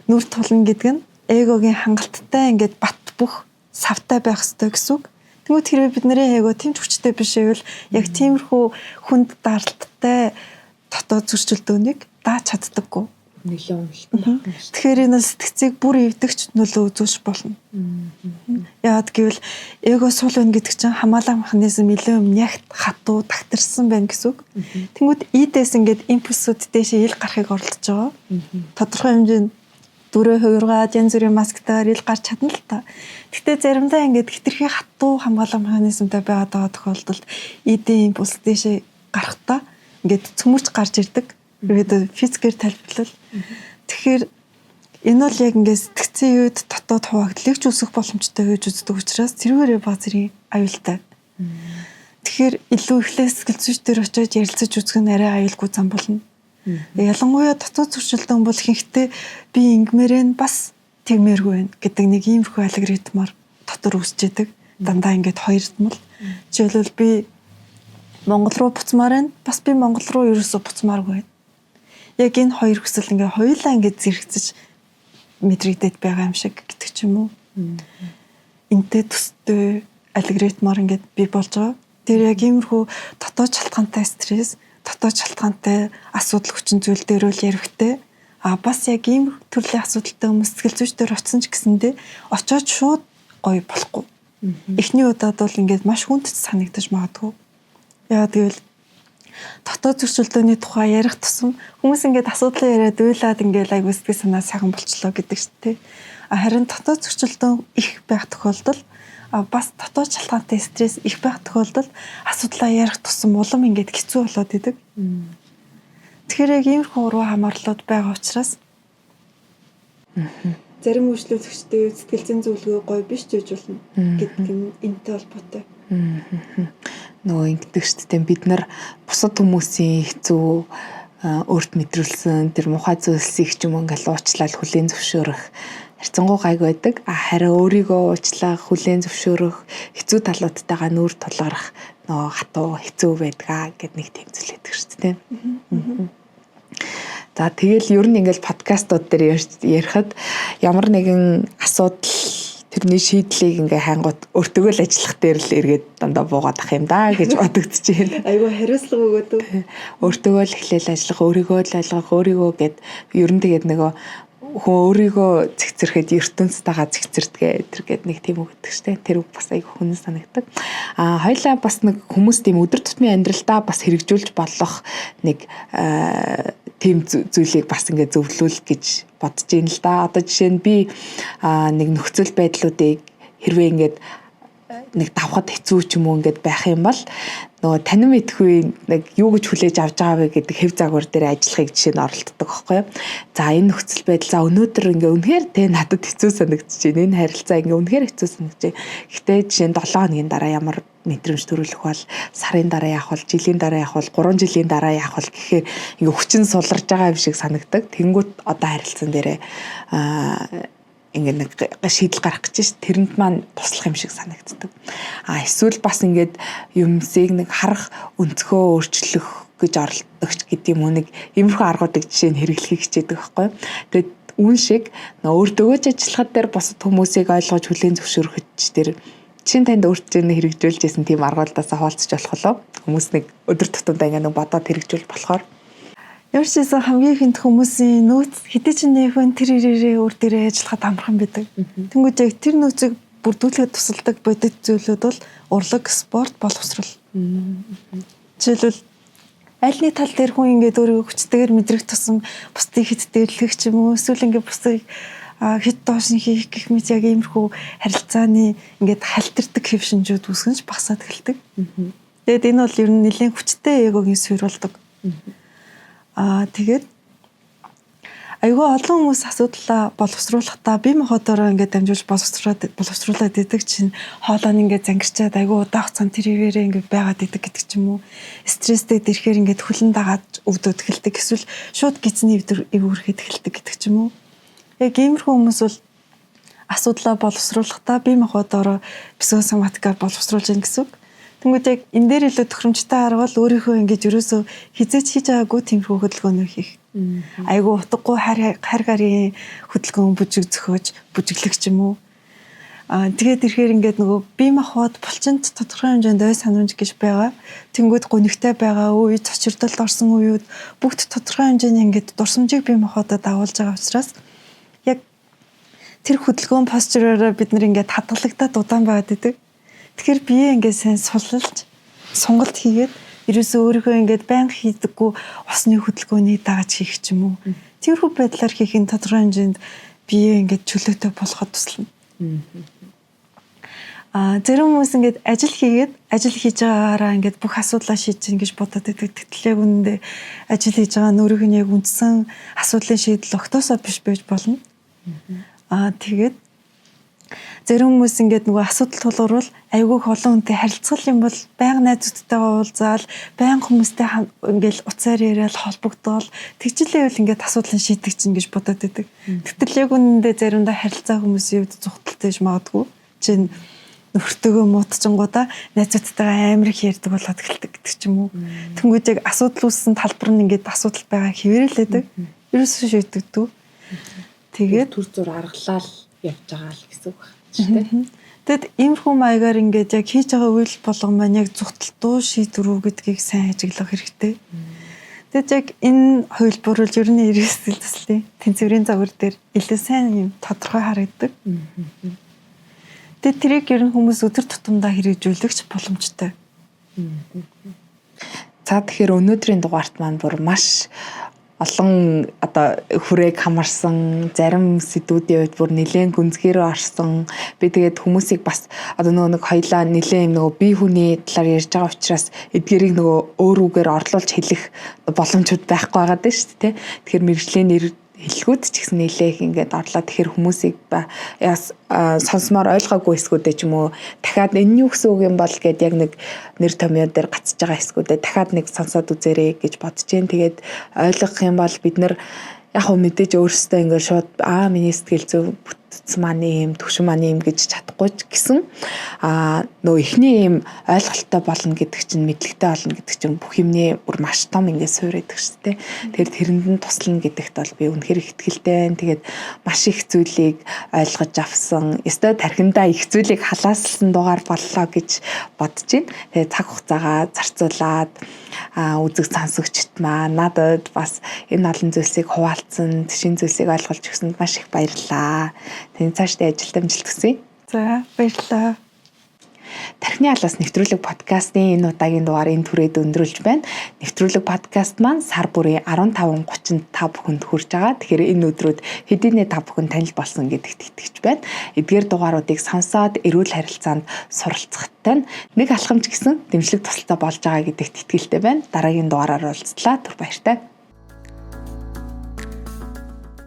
нүр тулна гэдэг нь эгогийн хангалттай ингээд бат бөх савтай байх ёстой гэсэн үг. Тэгвэл хэрвээ бидний эго тийм ч хүчтэй биш байвал яг тиймэрхүү хүнд даралттай дотоод зөрчилдөөнийг дааж чаддаггүй. Нөлөө уналтан. Тэгэхээр энэ сэтгцийг бүр эвдэгч нөлөө үзүүлж болно. Яагаад гэвэл эго сул байна гэдэг чинь хамгаалах механизм илүү ягт хатуу тагтарсан байна гэсэн үг. Тэнгүүд идээс ингээд импульсүүд дэшээ ил гарахыг оролдож байгаа. Тодорхой хэмжээнд дөрөө хувиргаад янз бүрийн масктаар ил гарч чадна л та. Гэтэ заримдаа ингээд хитрхи хатуу хамгаалах механизмтай байгаа тохиолдолд идийн импульс дэшээ гарахдаа ингээд цөмөрч гарч ирдэг. Тэгээд физикээр тайлбарлал. Тэгэхээр энэ бол яг ингээд сэтгцийн үед дотоод хуваагдлыг ч үүсгэх боломжтой гэж үздэг учраас тэрүүгээрээ баг зэрэг аюултай. Тэгэхээр илүү эхлээс сэтгэл зүйч дээр очиж ярилцаж үзэх нь арай аюулгүй зам болно. Ялангуяа дотоод зөрчилдөөн бол ихэнхдээ би ингэмээрэн бас тэгмээргүй байна гэдэг нэг иймэрхүү алгоритмаар дотор үүсчээдэг. Дандаа ингээд хоёрдмал. Жишээлбэл би Монгол руу буцмаар байна. Бас би Монгол руу ерөөсө буцмааргүй байна. Яг энэ хоёр хүсэл ингээ хоёулаа ингээ зэрэгцэж мэдрэгдээд байгаа юм шиг гэдэг ч юм уу. Энтэй төстэй алгоритмаар ингээ бий болж байгаа. Тэр яг иймэрхүү дотоод шалтгаантай стресс, дотоод шалтгаантай асуудал хүчин зүйл дээр үл ярихтэй. Бас яг ийм төрлийн асуудалтай хүмүүс сэтгэл зүйч дээр очсон ч гэсэндээ очоод шууд гоё болохгүй. Эхний удаад бол ингээ маш хүнд санагдаж магадгүй. Яа тэгвэл дотоод зөрчилдөөний тухай ярих тусам хүмүүс ингээд асуудлаа яриад уйлаад ингээд айгуу сэтгэл санаа сайхан болчлоо гэдэг шүү дээ. Харин дотоод зөрчилдөөн их байх тохиолдолд бас дотоод шалтгаантай стресс их байх тохиолдолд асуудлаа ярих тусам улам ингээд хэцүү болоод идэг. Тэгэхээр яг иймэрхүү уруу хамаарлууд байгаа учраас зарим үйлчлүүлэгчдийн сэтгэл зүйн зөвлөгөө гоё биш ч гэж болно гэдэг нь энэтэй холбоотой. Нөгөө ингэдэг шүү дээ. Бид нар бусад хүмүүсийн хэцүү өөрт мэдрүүлсэн тэр мухай зүйлсийг ч юм ингээл уучлаад хүлээн зөвшөөрөх харьцангуй гайг байдаг. Харин өөрийгөө уучлах, хүлээн зөвшөөрөх, хэцүү талуудтайгаа нүүр тулгарах нөгөө хатуу хэцүү байдгаа гэд нэг тэмцэл байдаг шүү дээ. За тэгэл ер нь ингээл подкастууд дээр ярихад ямар нэгэн асуудал тэрний шийдлийг ингээ хангууд өөртөө л ажиллах дээр л эргээд дандаа буугаад ах юм да гэж бодогдож байна. Айгуу хариуцлага өгөөд үү? Өөртөө л эхлээл ажиллах, өөрийгөө л ойлгох, өөрийгөө гэд ер нь тэгээд нөгөө хүн өөрийгөө зэгцэрхэд ертөнцтэйгээ зэгцэрдгээ тэр гээд нэг тийм үг гэдэг штэ. Тэр үг бас айгуу хүн санагдаг. Хоёлаа бас нэг хүмүүс тийм өдөр тутмын амьдралдаа бас хэрэгжүүлж болох нэг тийм зүйлийг бас ингээ зөвлүүл гэж бодож ийн л да. Одоо жишээ нь би нэг нөхцөл байдлуудыг хэрвээ ингээд нэг давхад хэцүү ч юм уу ингээд байх юм бол нөгөө танин мэдхгүй нэг юу гэж хүлээж авч байгаа вэ гэдэг хэв загвар дээр ажиллахыг жишээ нь оролддог байхгүй юу. За энэ нөхцөл байдал за өнөөдөр ингээ үнэхээр тэ надад хэцүү санагдаж байна. Энэ харилцаа ингээ үнэхээр хэцүү санагдаж байна. Гэтэ жишээ нь 7 хоногийн дараа ямар мэдрэмж төрүүлэх бол сарын дараа яах бол жилийн дараа яах бол 3 жилийн дараа яах бол гэхээр ингээ хүчин суларж байгаа юм шиг санагдаг. Тэнгүүд одоо харилцан дээрээ ингээд нэг шийдэл гарах гэж ш тэрэнд маань туслах юм шиг санагддаг. Эсвэл бас ингээд юмсыг нэг харах өнцгөө өөрчлөх гэж оролдогч гэдэг юм уу нэг иймэрхүү аргуудыг жишээ нь хэрэглэхийг хичээдэг байхгүй. Тэгээд үүн шиг өөртөөгөө ч ажиллахад дээр бусад хүмүүсийг ойлгож хүлээн зөвшөөрөхч дээр чинь танд өөртөө хэрэгжүүлж исэн тийм аргуудаас хаваалцж болох болов хүмүүс нэг өдөр тутамдаа ингээд нэг бодоод хэрэгжүүл болохоор ямар ч гэсэн хамгийн ихэнд хүмүүсийн нөөц хэдий ч нөхөн тэр ирээрээ өөр дээрээ ажиллахад амархан байдаг. Тэнгүүд яг тэр нөөцийг бүрдүүлэхэд тусалдаг бодит зүйлүүд бол урлаг, спорт, боловсрол. Жишээлбэл аль нэг тал дээр хүн ингээд өөрийгөө хүчтэйгээр мэдрэх тусам бусдыг хитдээрлэх ч юм уу эсвэл ингээд бусдыг хит доош нь хийх гэх мэт яг иймэрхүү харилцааны ингээд халтардаг хэв шинжүүд үүсгэж багасаад эхэлдэг. Тэгээд энэ бол ер нь нэлээд хүчтэй эгогийн суурь болдог. Тэгээд айгүй олон хүмүүс асуудлаа боловсруулахдаа бие махбодороо ингээд дамжуулж боловсруулаад идэг чинь хоолой нь ингээд зангирчаад айгүй удаах цан тэрийгээрээ ингээд байгаад идэг гэдэг ч юм уу. Стресстэй дэрхээр ингээд хүлэн дагаад өвдөд эхэлдэг. Эсвэл шууд гизний эвүүрэхэд эхэлдэг гэдэг ч юм уу. Яг иймэрхүү хүмүүс бол асуудлаа боловсруулахдаа бие махбодороо психосоматикаар боловсруулж яах гэсэн үг. Тэнгүүд яг энэ дээр илүү тохиромжтой харвал өөрийнхөө ингэж ерөөсөө хизээч хийж байгаагүй тиймэрхүү хөдөлгөөнөө хийх. Айгу утгагүй хар гарын хөдөлгөөн бүжиг бүжиглэх ч юм уу. Тэгээд ирэхээр ингээд нөгөө бие махбод булчинд тодорхой хэмжээнд ой санамж гэж байгаа. Тэнгүүд гонигтай байгаа үед цочирдолд орсон үеуд бүгд тодорхой хэмжээний ингээд дурсамжийг бие махбодод агуулж байгаа учраас яг тэр хөдөлгөөн постураараа бид нар ингээд хадгалагдаад удаан байгаад идэг. Тэгэхээр бие ингээд сайн суллж сонголт хийгээд ерөөсөө өөрийнхөө ингээд байнга хийдэггүй усны хөдөлгөөний дагаж хийх ч юм уу. Тэрхүү байдлаар хийх нь тодорхой хэмжээнд бие ингээд чөлөөтэй болоход туслана. Зарим хүмүүс ингээд ажил хийж байгаагаараа ингээд бүх асуудлаа шийдэж гин гэж бодоод байдаг. Тэгтэл яг үнэндээ ажил хийж байгаа нь өөрийнх нь яг үндсэн асуудлын шийдэл огтосоо биш байж болно. Тэгээд зарим хүмүүс ингээд нөгөө асуудал тулгуурвал айгүйх олон хүнтэй харилцах юм бол байнга найзуудтайгаа уулзаал, байнга хүмүүстэй ингээд уцаар яриад холбогдоол тэгжлээвэл ингээд асуудлыг шийдэх чинь гэж бодоод байдаг. Тэгтэл яг үнэндээ заримдаа харилцаа хүмүүсийн үед зүгтэлтэй ч магадгүй. Жин нөхөртөөгөө муудчихгуудаа найзуудтайгаа амар их ярьдаг болоод эхэлдэг гэдэг ч юм уу. Тэнгүүд яг асуудал үүссэн талбар нь ингээд асуудал байгаа хэвээрэлээдэг. Ерөөсөө шийдэгдүү. Тэгээд төр зур аргалал явж байгаа л гэсэн үг байна. Тэгэд иймэрхүү маягаар ингээд яг хийж байгаа үйл болгон маань яг зүгтэлтүү шийдвэрүү гэдгийг сайн ажиглах хэрэгтэй. Тэгэд яг энэ хувилбар бол ер нь эргэсэл төслийн тэнцвэрийн загвар дээр илүү сайн юм тодорхой харагддаг. Тэгээд тэрийг ер нь хүмүүс өдөр тутамдаа хэрэгжүүлэгч боломжтой. За тэгэхээр өнөөдрийн дугаарт маань бүр маш олон хүрээг хамарсан зарим сэдвүүдийн үед бүр нэлээд гүнзгийрөө орсон. Би тэгээд хүмүүсийг бас нэг хоёлаа нэлээд нөгөө бие хүний талаар ярьж байгаа учраас эдгээрийг нөгөө өөр үгээр орлуулж хэлэх боломжууд байхгүй байгаад байна шүү дээ. Тэгэхээр мэргэжлийн хэлхүүд ч гэсэн нэлээх ингээд орлоо. Тэгэхээр хүмүүсийг сонсомоор ойлгоогүй эсгүүдээ ч юм уу дахиад энэ юу гэсэн үг юм бол гэд яг нэг нэр томьёо дээр гацж байгаа эсгүүдээ дахиад нэг сонсоод үзээрэй гэж бодож जैन. Тэгээд ойлгох юм бол бид нар яг хөө мэдээж өөрсдөө ингээд шууд миний сэтгэл зүй бүтцэн маань юм төвшин маань юм гэж чадахгүй ч гэсэн нөө ихний юм ойлголттой болно гэдэг чинь мэдлэгтэй болно гэдэг чинь бүх юмний бүр маш том ингээд суурайдаг шүү дээ. Тэгэхээр тэрэнд нь туслана гэдэгт бол би үнэхээр их итгэлтэй байна. Тэгээд маш их зүйлийг ойлгож авсан. Өстой тархиндаа их зүйлийг халаалсан дугаар боллоо гэж бодож байна. Тэгээд цаг хугацаагаа зарцуулаад үзэг сонсогчд маань надад бас энэ олон зүйлсийг хуваалцсан, тийшин зүйлсийг ойлгуулж өгсөнд маш их баярлалаа. Таны цаашдаа ажилд амжилт хүсье. За баярлалаа. Тархины албаас нэвтрүүлэг подкастын энэ удаагийн дугаар энэ түрээд өндөрлж байна. Нэвтрүүлэг подкаст маань сар бүрийн 15:30-нд та бүхэнд хүрж байгаа. Тэгэхээр энэ өдрүүд хэдийнэ та бүхэн танил болсон гэдэгт итгэж байна. Эдгээр дугааруудыг сонсоод эрүүл харилцаанд суралцахтай нэг алхамж гэсэн дэмжлэг тусалцаа болж байгаа гэдэгт итгэлтэй байна. Дараагийн дугаараар уулзлаа. Түр баяртай.